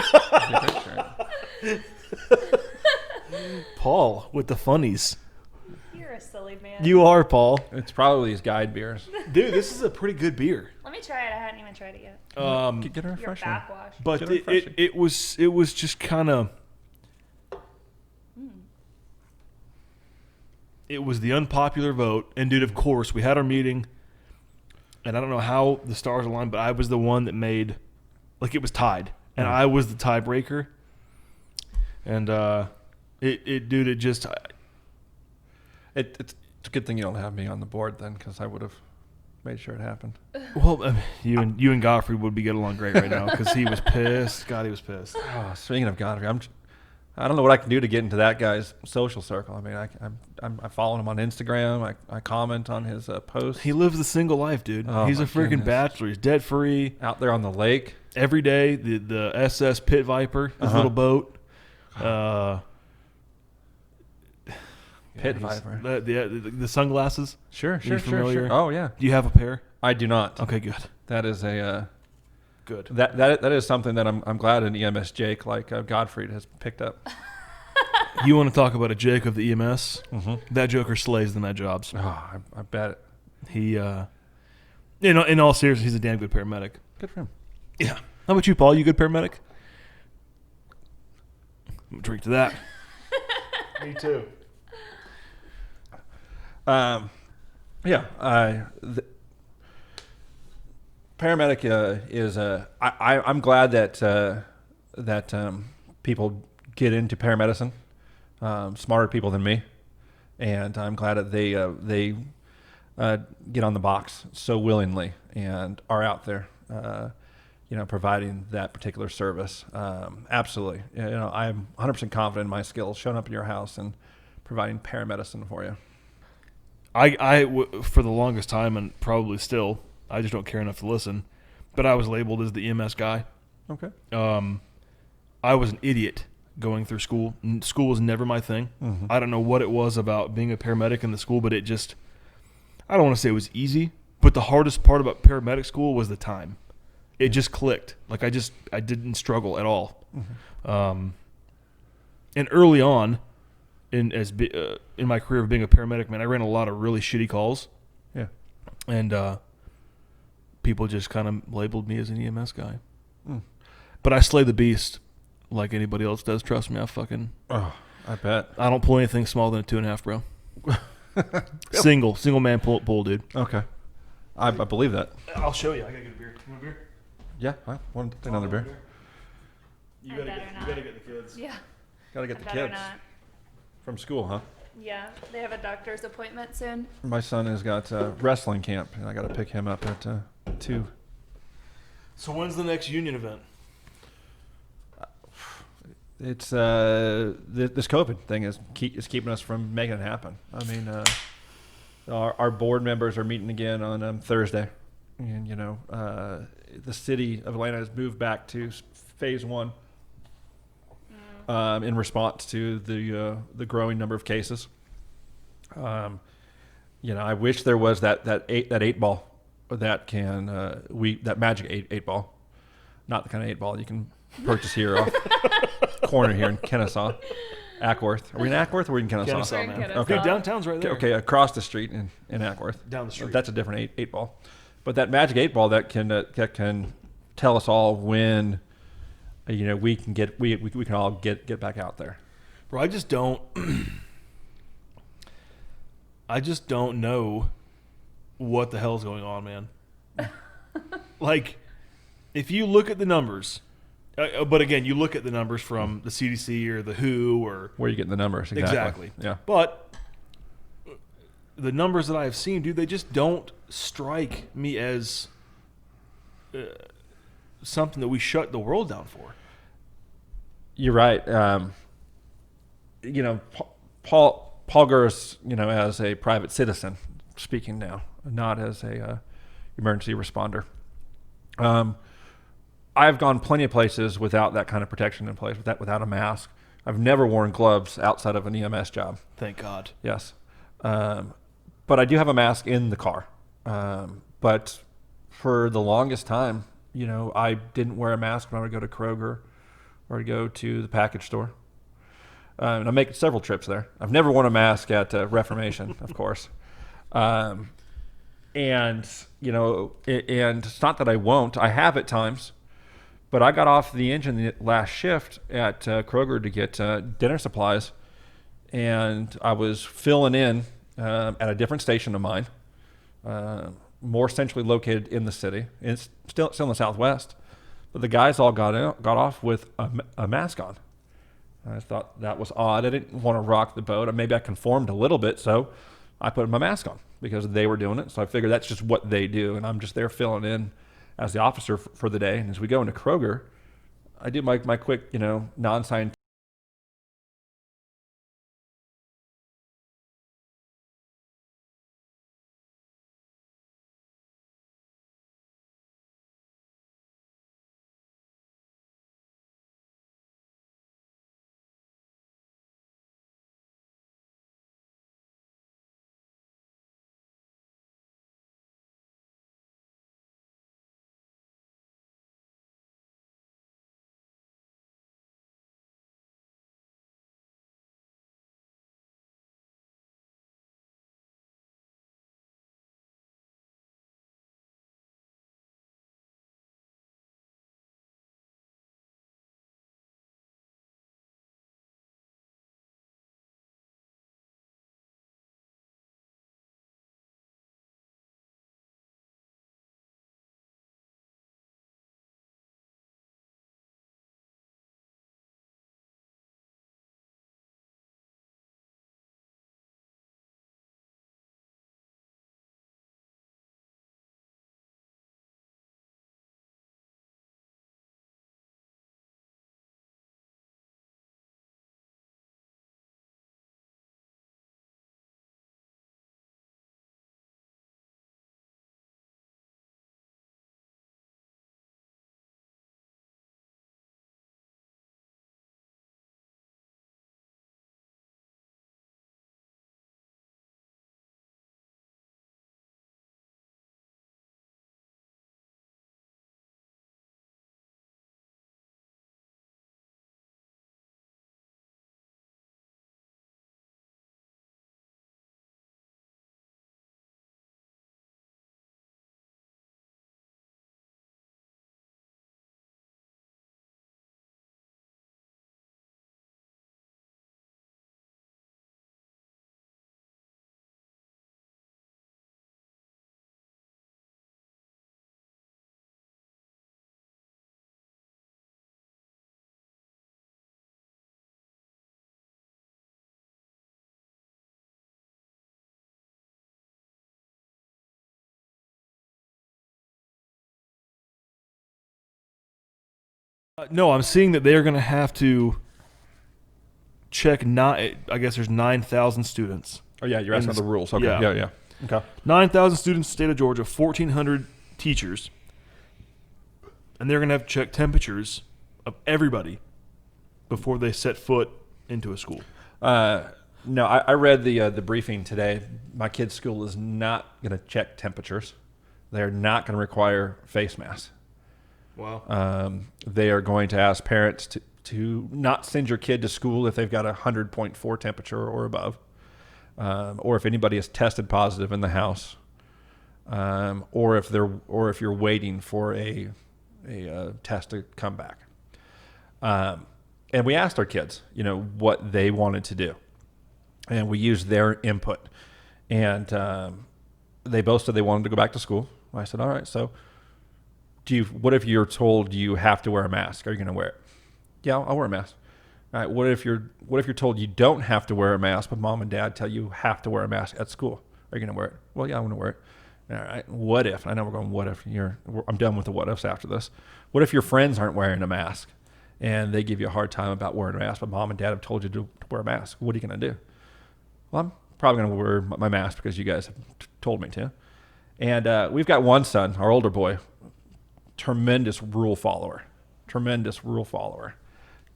Speaker 2: Paul with the funnies.
Speaker 3: You're a silly man.
Speaker 2: You are, Paul.
Speaker 1: It's probably these guide beers.
Speaker 2: Dude, this is a pretty good beer.
Speaker 3: Let me try it. I hadn't even tried it yet.
Speaker 1: Get a
Speaker 3: Your
Speaker 1: refresher.
Speaker 3: backwash.
Speaker 2: But it was just kind of. It was the unpopular vote, and dude, of course, we had our meeting, and I don't know how the stars aligned, but I was the one that made, like, it was tied, and I was the tiebreaker, and it's
Speaker 1: a good thing you don't have me on the board then, because I would have made sure it happened.
Speaker 2: Well, you and Godfrey would be getting along great right now because he was pissed. God, he was pissed.
Speaker 1: Oh, speaking of Godfrey, I don't know what I can do to get into that guy's social circle. I mean, I follow him on Instagram. I comment on his posts.
Speaker 2: He lives the single life, dude.
Speaker 1: Oh,
Speaker 2: He's a freaking
Speaker 1: goodness.
Speaker 2: bachelor. He's debt free.
Speaker 1: Out there on the lake
Speaker 2: Every day, the SS Pit Viper, his little boat.
Speaker 1: Pit Viper.
Speaker 2: The sunglasses.
Speaker 1: Sure.
Speaker 2: familiar?
Speaker 1: Oh yeah.
Speaker 2: Do you have a pair?
Speaker 1: I do not.
Speaker 2: Okay, good.
Speaker 1: That is a
Speaker 2: Good.
Speaker 1: that is something that I'm glad an EMS Jake like Godfrey has picked up.
Speaker 2: You want to talk about a Jake of the EMS? That joker slays the night jobs.
Speaker 1: Oh, I bet.
Speaker 2: He, in all seriousness, he's a damn good paramedic.
Speaker 1: Good for him.
Speaker 2: Yeah. How about you, Paul? You a good paramedic? I'm gonna drink to that. Me too.
Speaker 1: Paramedic is I'm glad that people get into paramedicine, smarter people than me, and I'm glad that get on the box so willingly and are out there, providing that particular service. Absolutely. I'm 100% confident in my skills showing up in your house and providing paramedicine for you.
Speaker 2: For the longest time, and probably still, I just don't care enough to listen, but I was labeled as the EMS guy.
Speaker 1: Okay.
Speaker 2: I was an idiot going through school. School was never my thing.
Speaker 1: Mm-hmm.
Speaker 2: I don't know what it was about being a paramedic in the school, but it just, I don't want to say it was easy, but the hardest part about paramedic school was the time. It just clicked. Like I didn't struggle at all.
Speaker 1: Mm-hmm.
Speaker 2: And early on, in my career of being a paramedic, man, I ran a lot of really shitty calls.
Speaker 1: Yeah.
Speaker 2: And people just kind of labeled me as an EMS guy.
Speaker 1: Mm.
Speaker 2: But I slay the beast like anybody else does. Trust me,
Speaker 1: I bet.
Speaker 2: I don't pull anything smaller than a 2.5, bro. Single man pull, dude.
Speaker 1: Okay. I believe that.
Speaker 2: I'll show you. I gotta get a beer. You want a beer?
Speaker 1: Yeah, I want another beer.
Speaker 2: You
Speaker 3: I
Speaker 2: gotta
Speaker 3: better
Speaker 2: get
Speaker 3: not.
Speaker 2: the kids.
Speaker 3: Yeah.
Speaker 1: Gotta get
Speaker 3: I
Speaker 1: the
Speaker 3: better
Speaker 1: kids
Speaker 3: not.
Speaker 1: from school, huh?
Speaker 3: Yeah, they have a doctor's appointment soon.
Speaker 1: My son has got wrestling camp, and I got to pick him up at 2.
Speaker 2: So when's the next union event?
Speaker 1: It's this COVID thing is keeping us from making it happen. I mean, our board members are meeting again on Thursday, and the city of Atlanta has moved back to phase 1 in response to the growing number of cases. I wish there was that 8 ball that can that magic 8 ball, not the kind of 8 ball you can purchase here off corner here in Kennesaw, Ackworth. Are we in Ackworth or are we in Kennesaw?
Speaker 2: Kennesaw,
Speaker 3: We're in
Speaker 2: man.
Speaker 3: Kennesaw.
Speaker 2: Okay, downtown's right there.
Speaker 1: Okay, across the street in Ackworth.
Speaker 2: Down the street.
Speaker 1: That's a different 8 ball, but that magic 8 ball that can tell us all when we can all get back out there.
Speaker 2: Bro, I just don't know what the hell's going on, man. Like, if you look at the numbers, but again, you look at the numbers from the CDC or the WHO or
Speaker 1: Where are you getting the numbers? Exactly. Yeah.
Speaker 2: But the numbers that I have seen, dude, they just don't strike me as something that we shut the world down for.
Speaker 1: You're right. Paul Gerdis, as a private citizen, speaking now, not as a emergency responder. I've gone plenty of places without that kind of protection in place, without a mask. I've never worn gloves outside of an EMS job.
Speaker 2: Thank God.
Speaker 1: Yes. But I do have a mask in the car. But for the longest time, I didn't wear a mask when I would go to Kroger or to go to the package store. And I'm making several trips there. I've never worn a mask at Reformation, of course. And it's not that I won't. I have at times. But I got off the engine the last shift at Kroger to get dinner supplies. And I was filling in at a different station of mine, more centrally located in the city. It's still in the Southwest. But the guys all got off with a mask on. I thought that was odd. I didn't want to rock the boat. Maybe I conformed a little bit, so I put my mask on because they were doing it. So I figured that's just what they do, and I'm just there filling in as the officer for the day. And as we go into Kroger, I do my quick, non-scientific
Speaker 2: No, I'm seeing that they are going to have to check. I guess there's 9,000 students.
Speaker 1: Oh yeah, you're asking about the rules. Okay.
Speaker 2: Yeah.
Speaker 1: Yeah. Okay.
Speaker 2: 9,000 students in the state of Georgia, 1,400 teachers, and they're going to have to check temperatures of everybody before they set foot into a school.
Speaker 1: No, I read the briefing today. My kid's school is not going to check temperatures. They're not going to require face masks.
Speaker 2: Wow.
Speaker 1: They are going to ask parents to not send your kid to school if they've got a 100.4 temperature or above, or if anybody is tested positive in the house, or if you're waiting for a test to come back. And we asked our kids, what they wanted to do, and we used their input. And they both said they wanted to go back to school. I said, all right, so what if you're told you have to wear a mask? Are you going to wear it? Yeah, I'll wear a mask. All right, what if you're told you don't have to wear a mask, but mom and dad tell you have to wear a mask at school? Are you going to wear it? Well, yeah, I'm going to wear it. All right, what if? I know we're going, what if I'm done with the what ifs after this. What if your friends aren't wearing a mask and they give you a hard time about wearing a mask, but mom and dad have told you to wear a mask? What are you going to do? Well, I'm probably going to wear my mask because you guys have told me to. And we've got one son, our older boy, tremendous rule follower.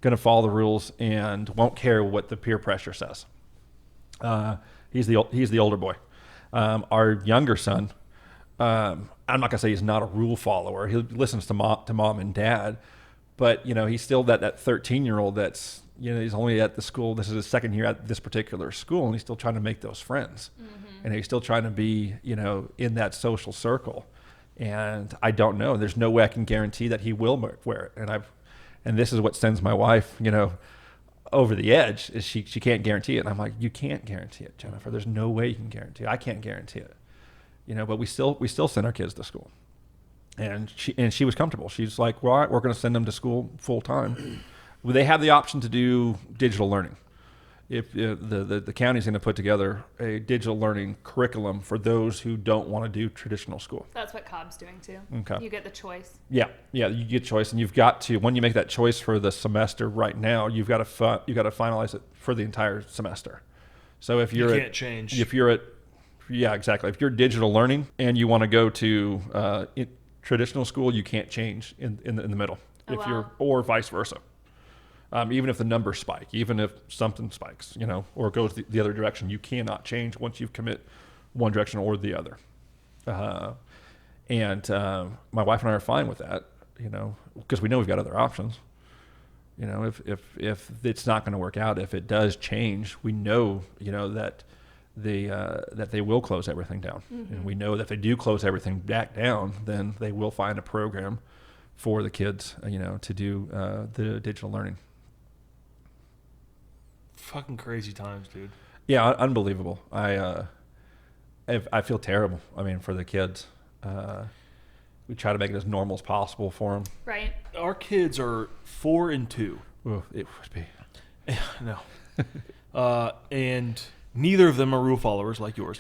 Speaker 1: Going to follow the rules and won't care what the peer pressure says. He's the older boy. Our younger son, I'm not going to say he's not a rule follower. He listens to mom and dad, but he's still that 13-year-old that's he's only at the school. This is his second year at this particular school, and he's still trying to make those friends. Mm-hmm. And he's still trying to be, in that social circle. And I don't know. There's no way I can guarantee that he will wear it. And this is what sends my wife, over the edge, is she can't guarantee it. And I'm like, you can't guarantee it, Jennifer. There's no way you can guarantee it. I can't guarantee it. But we still send our kids to school. And she was comfortable. She's like, well, all right, we're going to send them to school full time. They have the option to do digital learning. If the county's going to put together a digital learning curriculum for those who don't want to do traditional school.
Speaker 3: That's what Cobb's doing too.
Speaker 1: Okay.
Speaker 3: You get the choice.
Speaker 1: Yeah, you get choice, and you've got to, when you make that choice for the semester right now, you've got to finalize it for the entire semester. So if you
Speaker 2: can't change.
Speaker 1: Yeah, exactly. If you're digital learning and you want to go to traditional school, you can't change in the middle. Or vice versa. Even if the numbers spike, even if something spikes, or goes the other direction, you cannot change once you commit one direction or the other. And my wife and I are fine with that, because we know we've got other options. If it's not going to work out, if it does change, we know, that they will close everything down. Mm-hmm. And we know that if they do close everything back down, then they will find a program for the kids, to do the digital learning.
Speaker 2: Fucking crazy times, dude.
Speaker 1: Yeah, unbelievable. I feel terrible. For the kids. We try to make it as normal as possible for them.
Speaker 3: Right.
Speaker 2: Our kids are 4 and 2.
Speaker 1: Ooh, it would be.
Speaker 2: No. And neither of them are rule followers like yours.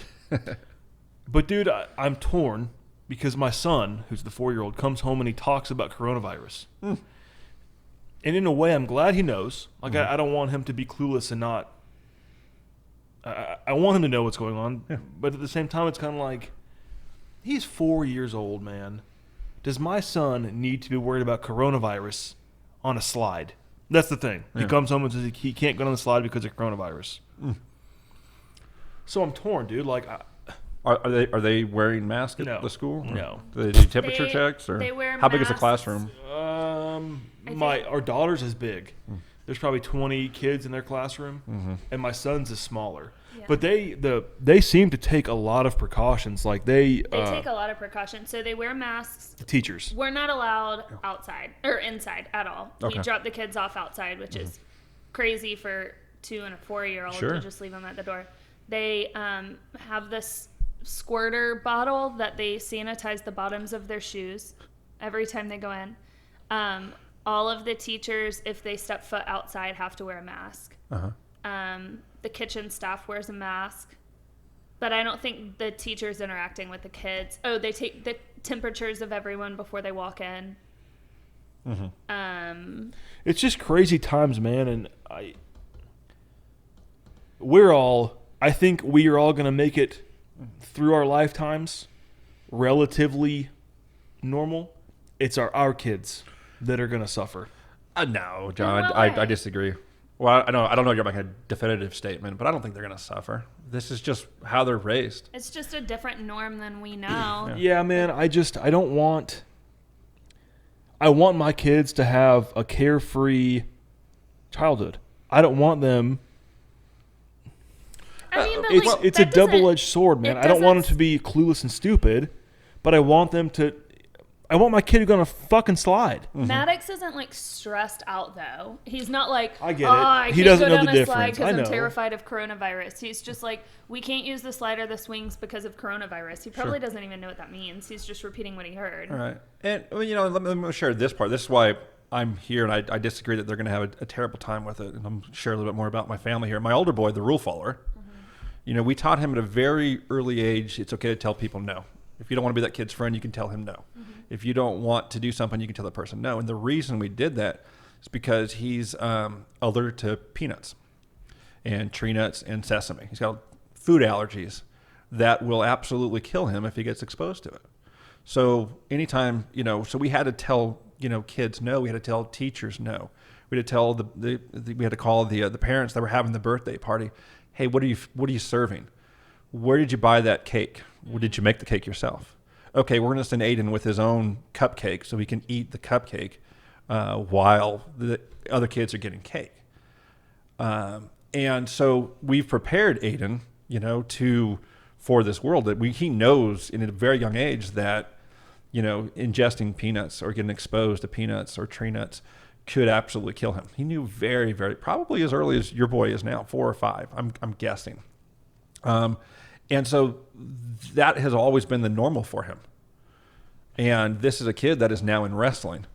Speaker 2: But dude, I'm torn because my son, who's the 4-year-old, comes home and he talks about coronavirus. Mm. And in a way, I'm glad he knows. Like, I don't want him to be clueless and not. I want him to know what's going on. Yeah. But at the same time, it's kind of like, he's 4 years old, man. Does my son need to be worried about coronavirus on a slide? That's the thing. Yeah. He comes home and says he can't go on the slide because of coronavirus. Mm. So I'm torn, dude. Like,
Speaker 1: are they wearing masks at the school?
Speaker 2: No.
Speaker 1: Do they do temperature checks? Or
Speaker 3: they wear
Speaker 1: how
Speaker 3: masks.
Speaker 1: big is the classroom?
Speaker 2: Our daughter's is big. There's probably 20 kids in their classroom, and my son's is smaller. Yeah. But they seem to take a lot of precautions. Like they
Speaker 3: take a lot of precautions. So they wear masks.
Speaker 2: The teachers.
Speaker 3: We're not allowed outside or inside at all. Okay. We drop the kids off outside, which is crazy for 2 and a 4-year-old to just leave them at the door. They have this squirter bottle that they sanitize the bottoms of their shoes every time they go in. All of the teachers, if they step foot outside, have to wear a mask. The kitchen staff wears a mask. But I don't think the teachers interacting with the kids. Oh, they take the temperatures of everyone before they walk in.
Speaker 2: It's just crazy times, man, and I think we are all going to make it through our lifetimes relatively normal. It's our kids that are going to suffer.
Speaker 1: No, John,
Speaker 3: No
Speaker 1: I
Speaker 3: way.
Speaker 1: disagree. Well, I don't know if you're making a definitive statement, but I don't think they're going to suffer. This is just how they're raised.
Speaker 3: It's just a different norm than we know.
Speaker 2: Yeah, man, I want my kids to have a carefree childhood. I don't want them.
Speaker 3: I mean, but
Speaker 2: It's a
Speaker 3: that doesn't-
Speaker 2: double-edged sword, man.
Speaker 3: it
Speaker 2: I don't want them
Speaker 3: doesn't-
Speaker 2: to be clueless and stupid, but I want my kid to go on a fucking slide.
Speaker 3: Maddox isn't like stressed out though. He's not like,
Speaker 2: I get it.
Speaker 3: I
Speaker 2: He
Speaker 3: can't
Speaker 2: doesn't
Speaker 3: go
Speaker 2: know
Speaker 3: down
Speaker 2: the
Speaker 3: a slide
Speaker 2: difference. I
Speaker 3: because I'm
Speaker 2: know.
Speaker 3: terrified of coronavirus. He's just like, we can't use the slide or the swings because of coronavirus. He probably doesn't even know what that means. He's just repeating what he heard.
Speaker 1: All right. And, well, let me share this part. This is why I'm here, and I disagree that they're going to have a terrible time with it. And I'm share a little bit more about my family here. My older boy, the rule follower, we taught him at a very early age, it's okay to tell people no. If you don't want to be that kid's friend, you can tell him no. If you don't want to do something, you can tell the person no. And the reason we did that is because he's allergic to peanuts and tree nuts and sesame. He's got food allergies that will absolutely kill him if he gets exposed to it. So anytime, so we had to tell, kids no. We had to tell teachers no. We had to tell we had to call the parents that were having the birthday party. Hey, what are you serving? Where did you buy that cake? Did you make the cake yourself? Okay, we're going to send Aiden with his own cupcake so he can eat the cupcake while the other kids are getting cake. And so we've prepared Aiden, for this world that he knows in a very young age that, ingesting peanuts or getting exposed to peanuts or tree nuts could absolutely kill him. He knew very, very, probably as early as your boy is now, 4 or 5, I'm guessing. And so that has always been the normal for him. And this is a kid that is now in wrestling.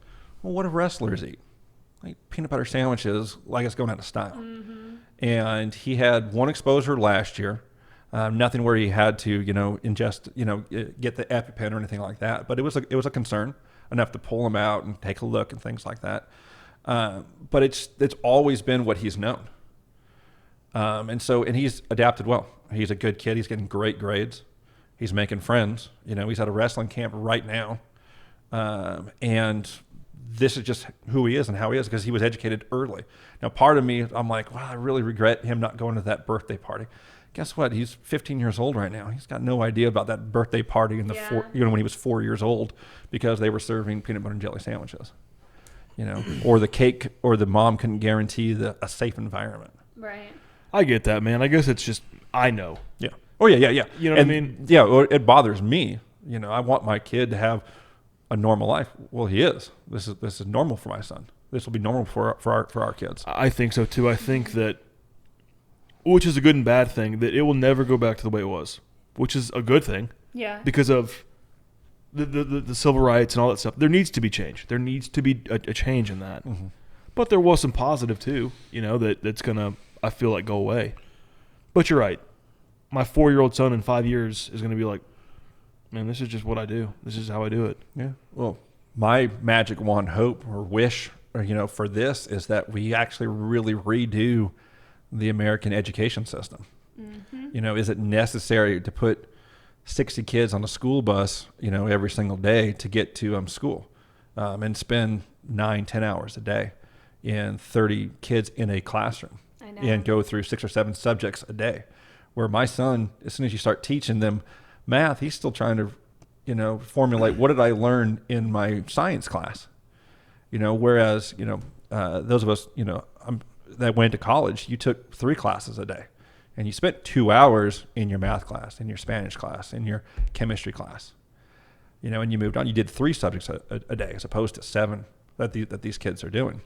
Speaker 1: Well, what do wrestlers eat? Like peanut butter sandwiches, like it's going out of style. And he had one exposure last year. Nothing where he had to, ingest, get the EpiPen or anything like that. But it was a concern enough to pull him out and take a look and things like that. But it's always been what he's known. And he's adapted well. He's a good kid. He's getting great grades. He's making friends. He's at a wrestling camp right now. And this is just who he is and how he is because he was educated early. Now, part of me, I'm like, wow, I really regret him not going to that birthday party. Guess what? He's 15 years old right now. He's got no idea about that birthday party in when he was 4 years old because they were serving peanut butter and jelly sandwiches. Or the cake or the mom couldn't guarantee a safe environment.
Speaker 3: Right.
Speaker 2: I get that, man. I guess it's just I know.
Speaker 1: Yeah. Oh, yeah.
Speaker 2: You know what I mean?
Speaker 1: Yeah, or it bothers me. I want my kid to have a normal life. Well, he is. This is normal for my son. This will be normal for our kids.
Speaker 2: I think so, too. I think that, which is a good and bad thing, that it will never go back to the way it was, which is a good thing.
Speaker 3: Yeah.
Speaker 2: Because of the civil rights and all that stuff. There needs to be change. There needs to be a change in that.
Speaker 1: Mm-hmm.
Speaker 2: But there was some positive, too, that's going to, I feel like, go away. But you're right. My 4-year-old son in 5 years is going to be like, man, this is just what I do. This is how I do it.
Speaker 1: Yeah. Well, my magic wand hope or wish, for this is that we actually really redo the American education system. Is it necessary to put 60 kids on a school bus, every single day to get to school and spend 9-10 hours a day and 30 kids in a classroom and go through 6 or 7 subjects a day? Where my son, as soon as you start teaching them math, he's still trying to, formulate what did I learn in my science class? Whereas, those of us, that went to college, you took 3 classes a day and you spent 2 hours in your math class, in your Spanish class, in your chemistry class, and you moved on. You did 3 subjects a day as opposed to 7 that these kids are doing.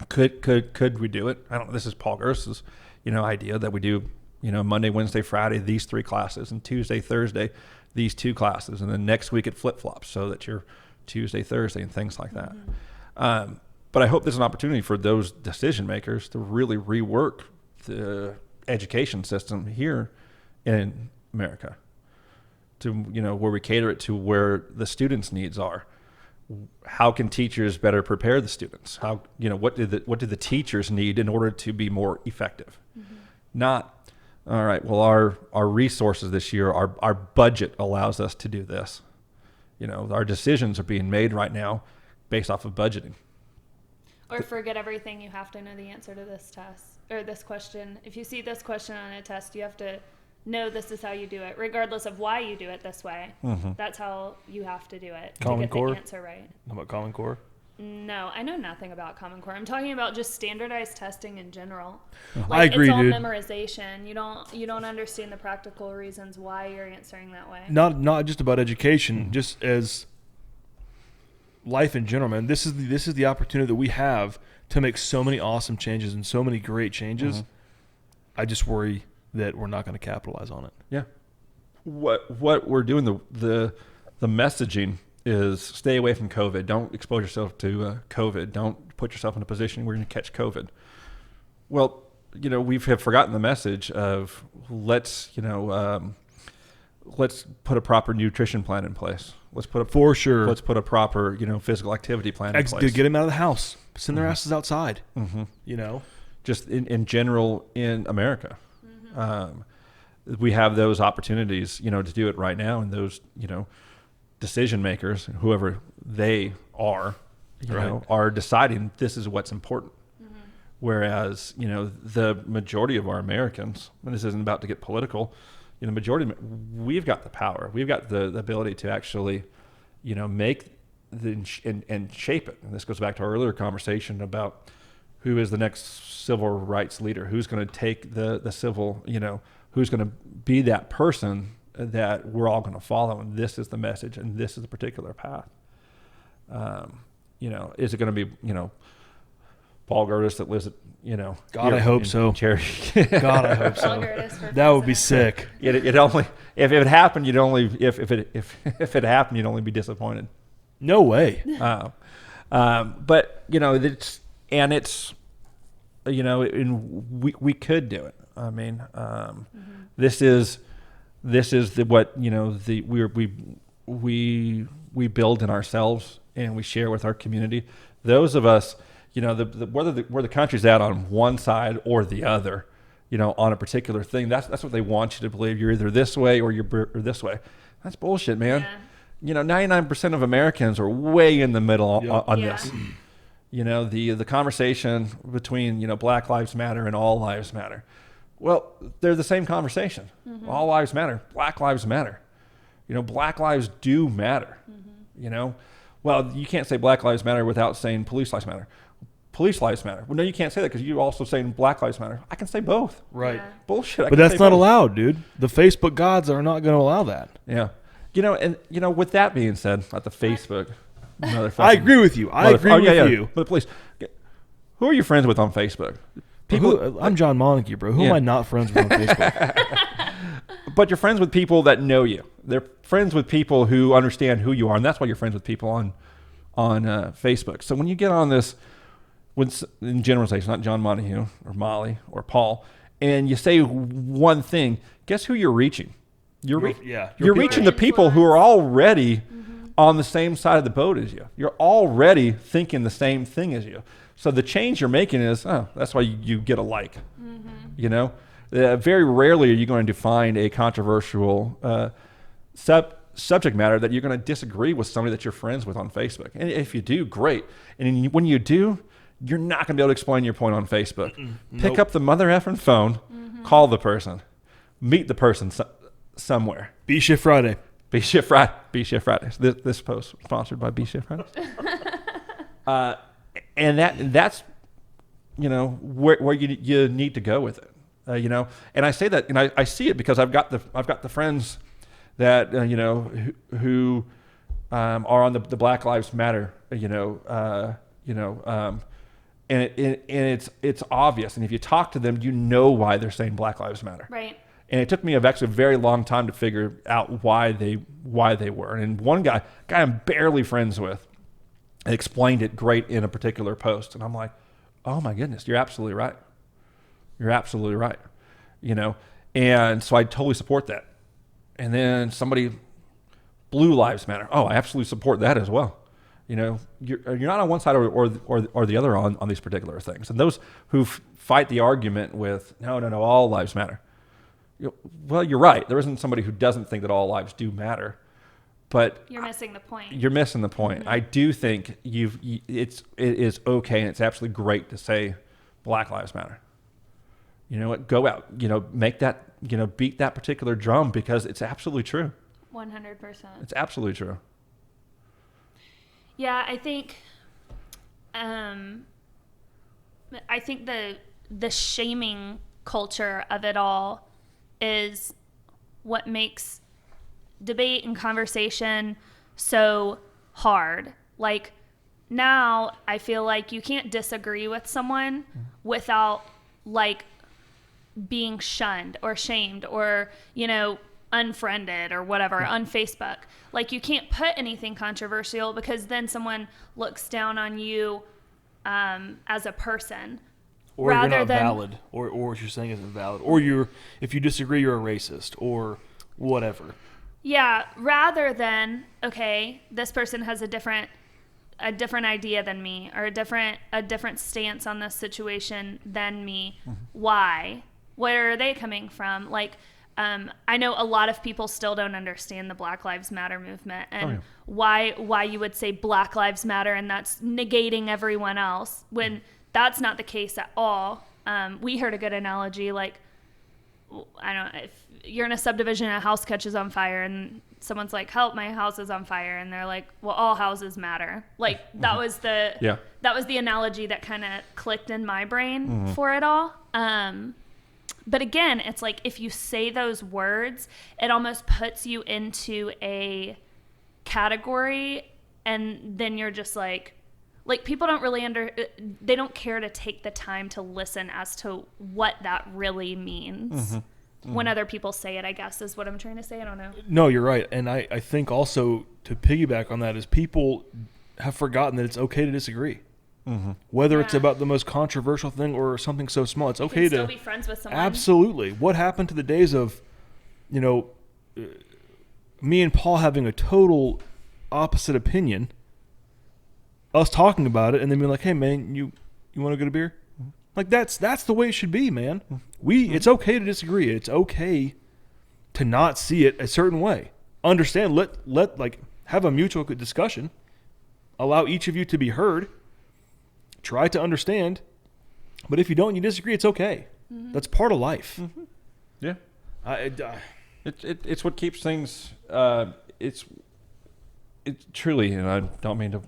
Speaker 1: Could we do it? I don't know. This is Paul Gers's, idea that we do, Monday, Wednesday, Friday, these 3 classes, and Tuesday, Thursday, these 2 classes, and then next week it flip-flops so that you're Tuesday, Thursday, and things like that. But I hope there's an opportunity for those decision makers to really rework the education system here in America to, where we cater it to where the students' needs are. how can teachers better prepare the students? How, what do the teachers need in order to be more effective? Not, all right, well, our resources this year, our budget allows us to do this. Our decisions are being made right now based off of budgeting.
Speaker 3: Or forget everything, you have to know the answer to this test or this question. If you see this question on a test, you have to know this is how you do it, regardless of why you do it this way. That's how you have to do it
Speaker 2: Common
Speaker 3: to get
Speaker 2: Core?
Speaker 3: the answer right.
Speaker 2: How about Common Core?
Speaker 3: No, I know nothing about Common Core. I'm talking about just standardized testing in general.
Speaker 2: I agree,
Speaker 3: it's all
Speaker 2: dude.
Speaker 3: memorization. You don't understand the practical reasons why you're answering that way.
Speaker 2: Not just about education, just as life in general, man. This is the opportunity that we have to make so many awesome changes and so many great changes. I just worry that we're not going to capitalize on it.
Speaker 1: Yeah. What we're doing, the messaging is stay away from COVID. Don't expose yourself to COVID. Don't put yourself in a position where you're going to catch COVID. Well, we have forgotten the message of let's put a proper nutrition plan in place. Let's put a proper, physical activity plan in place.
Speaker 2: Get them out of the house. Send their asses outside.
Speaker 1: Just in general in America. We have those opportunities, to do it right now, and those, decision makers, whoever they are, are deciding this is what's important. Whereas, the majority of our Americans, and this isn't about to get political, we've got the power. We've got the ability to actually, make and shape it. And this goes back to our earlier conversation about who is the next civil rights leader, who's going to take the civil, who's going to be that person that we're all going to follow. And this is the message, and this is the particular path. Is it going to be, Paul Gerdis that lives at,
Speaker 2: God, I hope so.
Speaker 1: Cherry.
Speaker 2: God, I hope so. That would be sick.
Speaker 1: It only, if it happened, you'd only, if it happened, you'd only be disappointed.
Speaker 2: No way.
Speaker 1: But we could do it. I mean, this is what we build in ourselves and we share with our community. Those of us, whether the country's at on one side or the other, on a particular thing, that's what they want you to believe. You're either this way or you're this way. That's bullshit, man. Yeah. 99% of Americans are way in the middle on this. The conversation between, Black Lives Matter and All Lives Matter. Well, they're the same conversation. All lives matter. Black lives matter. Black lives do matter. Well, you can't say Black Lives Matter without saying police lives matter. Police lives matter. Well, no, you can't say that because you're also saying Black Lives Matter. I can say both.
Speaker 2: Right.
Speaker 3: Yeah.
Speaker 1: Bullshit.
Speaker 2: But that's not allowed, dude. The Facebook gods are not going to allow that.
Speaker 1: Yeah. With that being said, about the Facebook.
Speaker 2: I agree with you. I agree with you.
Speaker 1: But please, who are you friends with on Facebook?
Speaker 2: I'm John Montague, bro. Who am I not friends with on Facebook?
Speaker 1: But you're friends with people that know you. They're friends with people who understand who you are, and that's why you're friends with people on Facebook. So when you get on this, in generalization, not John Montague or Molly or Paul, and you say one thing, guess who you're reaching? You're reaching the people who are already on the same side of the boat as you. You're already thinking the same thing as you. So the change you're making is, that's why you get a like. Very rarely are you going to find a controversial subject matter that you're going to disagree with somebody that you're friends with on Facebook. And if you do, great. And when you do, you're not going to be able to explain your point on Facebook. Pick up the mother effing phone, call the person, meet the person somewhere.
Speaker 2: B-Shift Friday.
Speaker 1: B-Shift Fridays. This post sponsored by B-Shift Fridays. And that's where you need to go with it. And I say that, and I see it because I've got the friends that who are on the Black Lives Matter, and it's obvious. And if you talk to them, why they're saying Black Lives Matter.
Speaker 3: Right.
Speaker 1: And it took me actually a very long time to figure out why they were. And one guy I'm barely friends with explained it great in a particular post, and I'm like, oh my goodness, you're absolutely right. You're absolutely right. And so I totally support that. And then somebody, Blue Lives Matter. Oh, I absolutely support that as well. you're not on one side or the other on these particular things. And those who fight the argument with no, all lives matter. Well, you're right. There isn't somebody who doesn't think that all lives do matter, but
Speaker 3: you're missing the point.
Speaker 1: You're missing the point. Mm-hmm. I do think it is okay, and it's absolutely great to say Black Lives Matter. You know what? Go out. Make that. Beat that particular drum because it's absolutely true.
Speaker 3: 100%.
Speaker 1: It's absolutely true.
Speaker 3: Yeah, I think the shaming culture of it all is what makes debate and conversation so hard. Like now I feel like you can't disagree with someone without like being shunned or shamed or, unfriended or whatever on Facebook. Like you can't put anything controversial because then someone looks down on you as a person.
Speaker 2: Or you're not valid, or what you're saying isn't valid, or if you disagree, you're a racist, or whatever.
Speaker 3: Yeah, rather than okay, this person has a different idea than me, or a different stance on this situation than me. Mm-hmm. Why? Where are they coming from? Like, I know a lot of people still don't understand the Black Lives Matter movement and why you would say Black Lives Matter and that's negating everyone else when that's not the case at all. We heard a good analogy, like, I don't know, if you're in a subdivision and a house catches on fire and someone's like, help, my house is on fire. And they're like, well, all houses matter. Like that was that was the analogy that kind of clicked in my brain for it all. But again, it's like if you say those words, it almost puts you into a category and then you're just like people don't really they don't care to take the time to listen as to what that really means when other people say it, I guess is what I'm trying to say. I don't know.
Speaker 2: No, you're right. And I think also to piggyback on that is people have forgotten that it's okay to disagree. Mm-hmm. Whether it's about the most controversial thing or something so small, it's okay to
Speaker 3: still be friends with someone.
Speaker 2: Absolutely. What happened to the days of, me and Paul having a total opposite opinion, us talking about it, and then being like, "Hey, man, you want to get a beer?" Mm-hmm. Like that's the way it should be, man. It's okay to disagree. It's okay to not see it a certain way. Understand. Let like have a mutual discussion. Allow each of you to be heard. Try to understand, but if you don't, you disagree. It's okay. Mm-hmm. That's part of life.
Speaker 1: Mm-hmm. Yeah, it's what keeps things. It's truly, and I don't mean to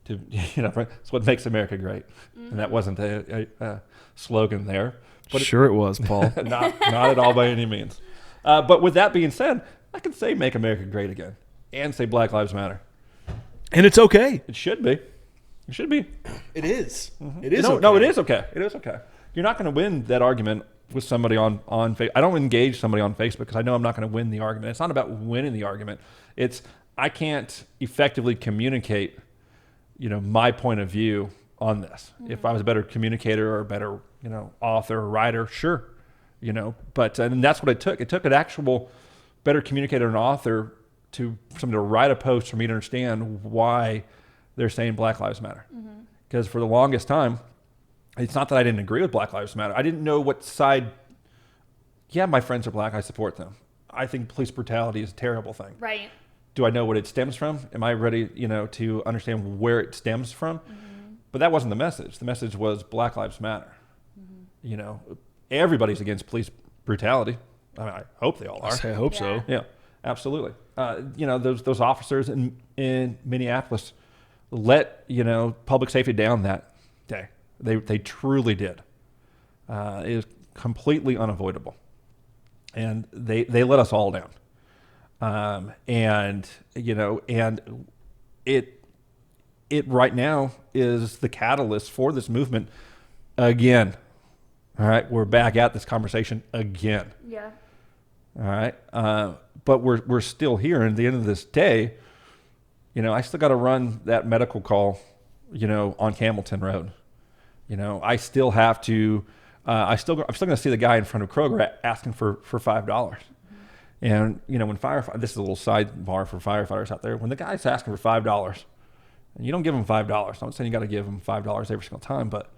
Speaker 1: it's what makes America great. And that wasn't a slogan there.
Speaker 2: But sure, it was, Paul.
Speaker 1: not at all by any means. But with that being said, I can say "Make America Great Again" and say Black Lives Matter,
Speaker 2: and it's okay.
Speaker 1: It should be. It should be.
Speaker 2: It is.
Speaker 1: Mm-hmm.
Speaker 2: It is.
Speaker 1: No, it is okay. It is okay. You're not going to win that argument with somebody on Facebook. I don't engage somebody on Facebook because I know I'm not going to win the argument. It's not about winning the argument. It's I can't effectively communicate, my point of view on this. Mm-hmm. If I was a better communicator or a better, author or writer, sure, But and that's what it took. It took an actual better communicator and author to somebody to write a post for me to understand why they're saying Black Lives Matter. Because for the longest time, it's not that I didn't agree with Black Lives Matter. I didn't know what side. Yeah, my friends are black. I support them. I think police brutality is a terrible thing.
Speaker 3: Right.
Speaker 1: Do I know what it stems from? Am I ready, to understand where it stems from? Mm-hmm. But that wasn't the message. The message was Black Lives Matter. Mm-hmm. Everybody's against police brutality. I hope they all are.
Speaker 2: I hope so.
Speaker 1: Yeah, absolutely. Those officers in Minneapolis let public safety down that day. They truly did. It is completely unavoidable, and they let us all down. And it right now is the catalyst for this movement again. All right, we're back at this conversation again.
Speaker 3: Yeah.
Speaker 1: All right, but we're still here. And at the end of this day, I still got to run that medical call, on Campbellton Road. I still have to. I'm still going to see the guy in front of Kroger asking for $5. Mm-hmm. And when this is a little sidebar for firefighters out there. When the guy's asking for $5, And you don't give them $5. I'm not saying you got to give them $5 every single time, but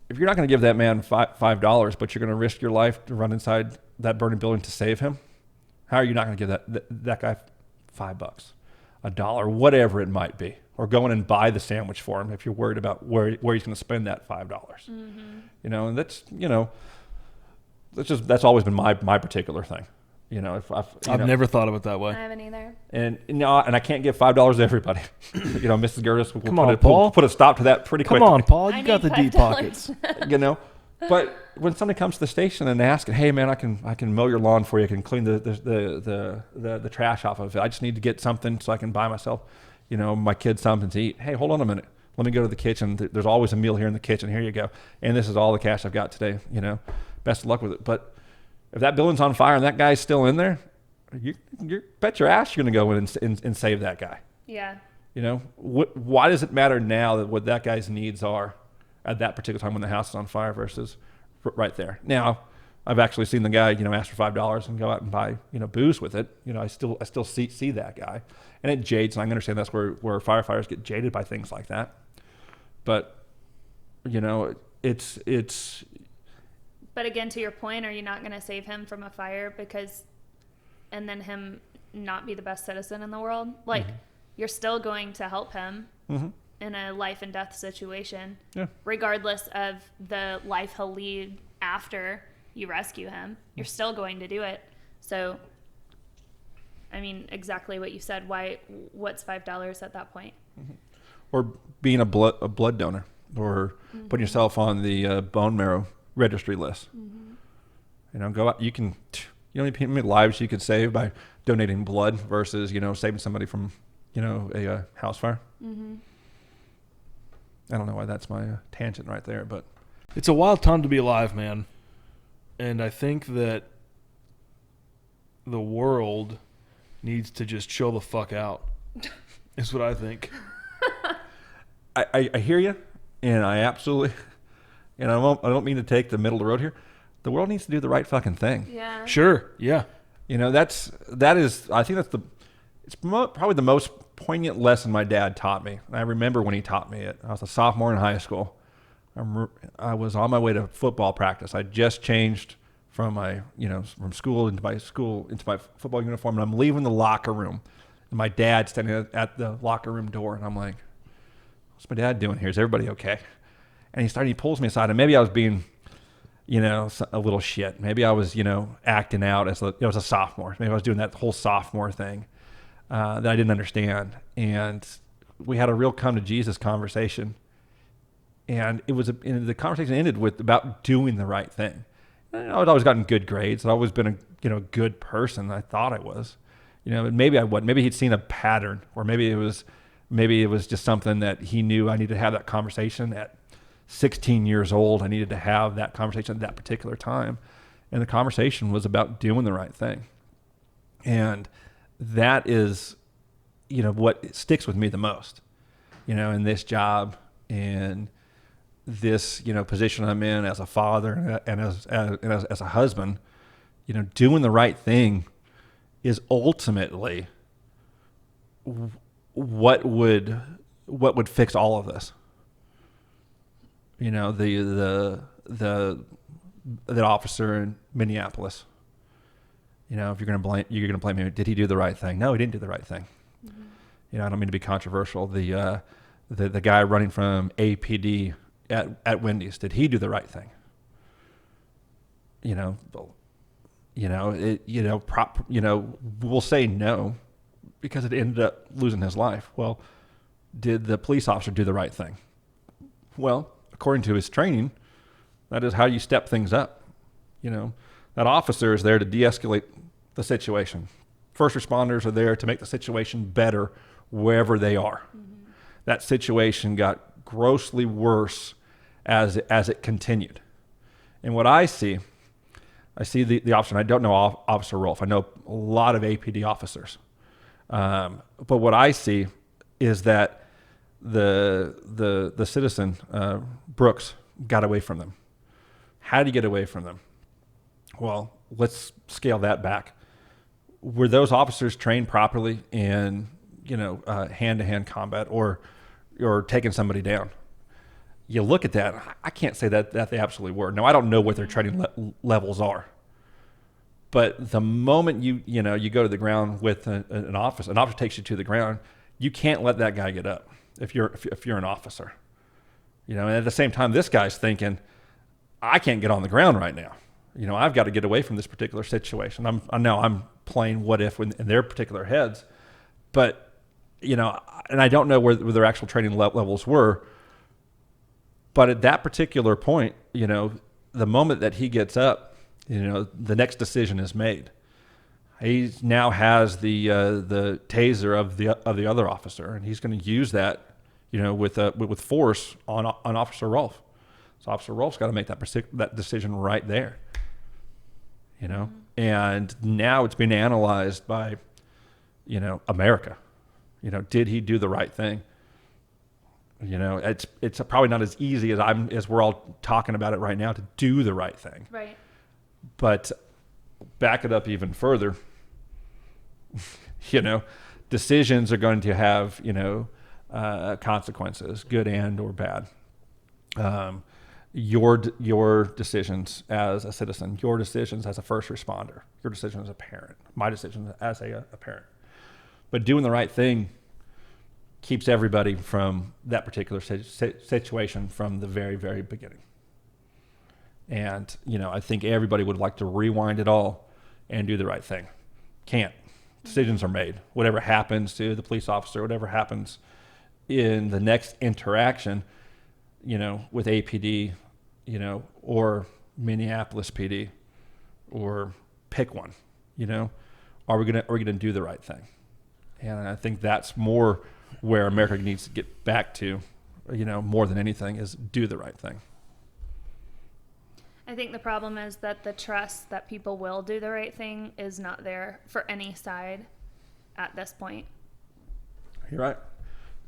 Speaker 1: if you're not going to give that man $5, but you're going to risk your life to run inside that burning building to save him, how are you not going to give that guy $5, $1, whatever it might be, or go in and buy the sandwich for him if you're worried about where he's going to spend that $5? And that's always been my particular thing.
Speaker 2: I've never thought of it that way.
Speaker 3: I haven't either.
Speaker 1: And I can't give $5 to everybody. Mrs. Gerdis will put a stop to that pretty quickly.
Speaker 2: Come on, Paul, you got the deep pockets.
Speaker 1: But when somebody comes to the station and asks, hey man, I can mow your lawn for you, I can clean the trash off of it. I just need to get something so I can buy myself, my kids something to eat. Hey, hold on a minute. Let me go to the kitchen. There's always a meal here in the kitchen. Here you go. And this is all the cash I've got today. Best of luck with it. But if that building's on fire and that guy's still in there, you bet your ass you're going to go in and save that guy.
Speaker 3: Yeah.
Speaker 1: Why does it matter now that what that guy's needs are at that particular time when the house is on fire versus right there? Now, I've actually seen the guy, ask for $5 and go out and buy, booze with it. I still see that guy, and it jades. And I understand that's where firefighters get jaded by things like that. But, it's.
Speaker 3: But again, to your point, are you not going to save him from a fire and then him not be the best citizen in the world? Like, you're still going to help him in a life and death situation, regardless of the life he'll lead after you rescue him. You're still going to do it. So, I mean, exactly what you said. What's $5 at that point?
Speaker 1: Or being a blood donor, or putting yourself on the bone marrow registry list. Go out. You know how many lives you could save by donating blood versus saving somebody from a house fire. I don't know why that's my tangent right there, but
Speaker 2: it's a wild time to be alive, man. And I think that the world needs to just chill the fuck out. Is what I think.
Speaker 1: I hear you, and I absolutely. And I don't mean to take the middle of the road here. The world needs to do the right fucking thing.
Speaker 3: Yeah.
Speaker 2: Sure. Yeah.
Speaker 1: That is. I think it's probably the most poignant lesson my dad taught me. I remember when he taught me it. I was a sophomore in high school. I was on my way to football practice. I just changed from from school into my football uniform, and I'm leaving the locker room. And my dad's standing at the locker room door, and I'm like, "What's my dad doing here? Is everybody okay?" And he pulls me aside, and maybe I was being, a little shit. Maybe I was, acting out as a sophomore. Maybe I was doing that whole sophomore thing that I didn't understand. And we had a real come to Jesus conversation. And the conversation ended with about doing the right thing. And I'd always gotten good grades. I'd always been a good person. I thought I was, maybe I wasn't. Maybe he'd seen a pattern, or maybe it was just something that he knew I needed to have that conversation at 16 years old. I needed to have that conversation at that particular time. And the conversation was about doing the right thing. And that is, what sticks with me the most, in this job and this, position I'm in as a father and as a husband. Doing the right thing is ultimately what would fix all of this. The officer in Minneapolis. If you're gonna blame him. Did he do the right thing? No, he didn't do the right thing. I don't mean to be controversial. The guy running from APD at Wendy's, did he do the right thing? We'll say no because it ended up losing his life. Well, did the police officer do the right thing? Well, according to his training, that is how you step things up. That officer is there to de-escalate the situation. First responders are there to make the situation better wherever they are. That situation got grossly worse as it continued. And what I see the officer, and I don't know Officer Rolfe. I know a lot of APD officers. But what I see is that the citizen, Brooks, got away from them. How did he get away from them? Well, let's scale that back. Were those officers trained properly in hand-to-hand combat or taking somebody down. You look at that, I can't say that they absolutely were. Now, I don't know what their training levels are. But the moment you go to the ground with an officer takes you to the ground, you can't let that guy get up if you're an officer. And at the same time, this guy's thinking, I can't get on the ground right now. I've got to get away from this particular situation. I'm playing what if in their particular heads, but and I don't know where their actual training levels were. But at that particular point, the moment that he gets up, the next decision is made. He now has the taser of the other officer, and he's going to use that, with force on Officer Rolfe. So Officer Rolfe's got to make that decision right there. And now it's being analyzed by, America. Did he do the right thing? It's probably not as easy as we're all talking about it right now to do the right thing.
Speaker 3: Right.
Speaker 1: But back it up even further. Decisions are going to have consequences, good and or bad. Your decisions as a citizen, your decisions as a first responder, your decision as a parent, my decision as a parent. But doing the right thing keeps everybody from that particular situation from the very, very beginning. And, I think everybody would like to rewind it all and do the right thing. Can't. Decisions are made. Whatever happens to the police officer, whatever happens in the next interaction, with APD, or Minneapolis PD, or pick one, are we gonna do the right thing? And I think that's more where America needs to get back to, more than anything, is do the right thing.
Speaker 3: I think the problem is that the trust that people will do the right thing is not there for any side at this point.
Speaker 1: You're right.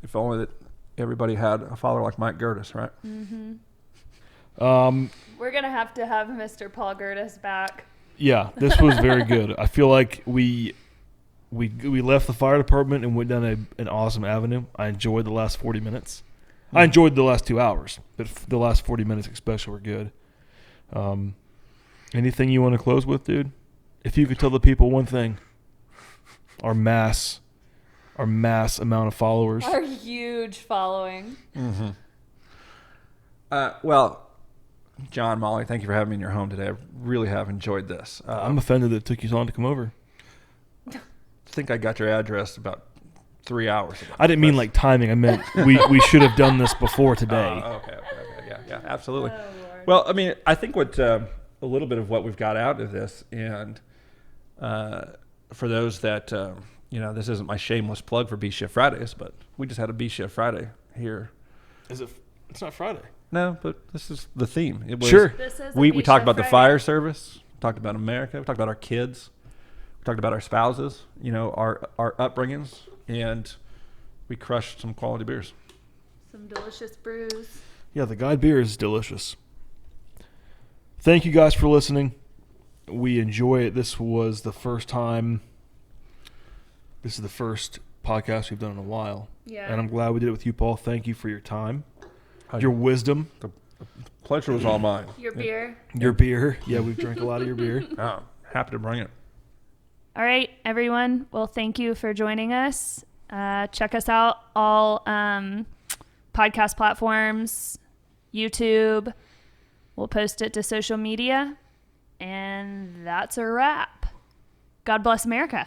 Speaker 1: If only that everybody had a father like Mike Gerdis, right?
Speaker 3: Mm-hmm. We're going to have Mr. Paul Gerdis back.
Speaker 2: Yeah, this was very good. I feel like we left the fire department and went down an awesome avenue. I enjoyed the last 40 minutes. I enjoyed the last 2 hours, but the last 40 minutes especially were good. Anything you want to close with, dude? If you could tell the people one thing, our mass amount of followers.
Speaker 3: Our huge following.
Speaker 1: Mm-hmm. Well, John, Molly, thank you for having me in your home today. I really have enjoyed this.
Speaker 2: I'm offended that it took you so long to come over.
Speaker 1: I think I got your address about 3 hours ago.
Speaker 2: I didn't mean like timing. I meant we should have done this before today.
Speaker 1: Okay. Yeah, absolutely.
Speaker 3: Oh, Lord.
Speaker 1: Well, I mean, I think what a little bit of what we've got out of this, and for those that, this isn't my shameless plug for B Shift Fridays, but we just had a B Shift Friday here.
Speaker 2: Is it? It's not Friday.
Speaker 1: No, but this is the theme. It was,
Speaker 2: sure.
Speaker 3: This is
Speaker 1: we talked about
Speaker 3: Friday.
Speaker 1: the fire service, talked about America, we talked about our kids, we talked about our spouses, our upbringings, and we crushed some quality beers.
Speaker 3: Some delicious brews.
Speaker 2: Yeah, the guide beer is delicious. Thank you guys for listening. We enjoy it. This is the first podcast we've done in a while.
Speaker 3: Yeah.
Speaker 2: And I'm glad we did it with you, Paul. Thank you for your time, your wisdom.
Speaker 1: The pleasure was all mine.
Speaker 3: Your beer.
Speaker 2: Your beer. Yeah, we've drank a lot of your beer.
Speaker 1: Oh, happy to bring it.
Speaker 3: All right, everyone. Well, thank you for joining us. Check us out all podcast platforms, YouTube. We'll post it to social media. And that's a wrap. God bless America.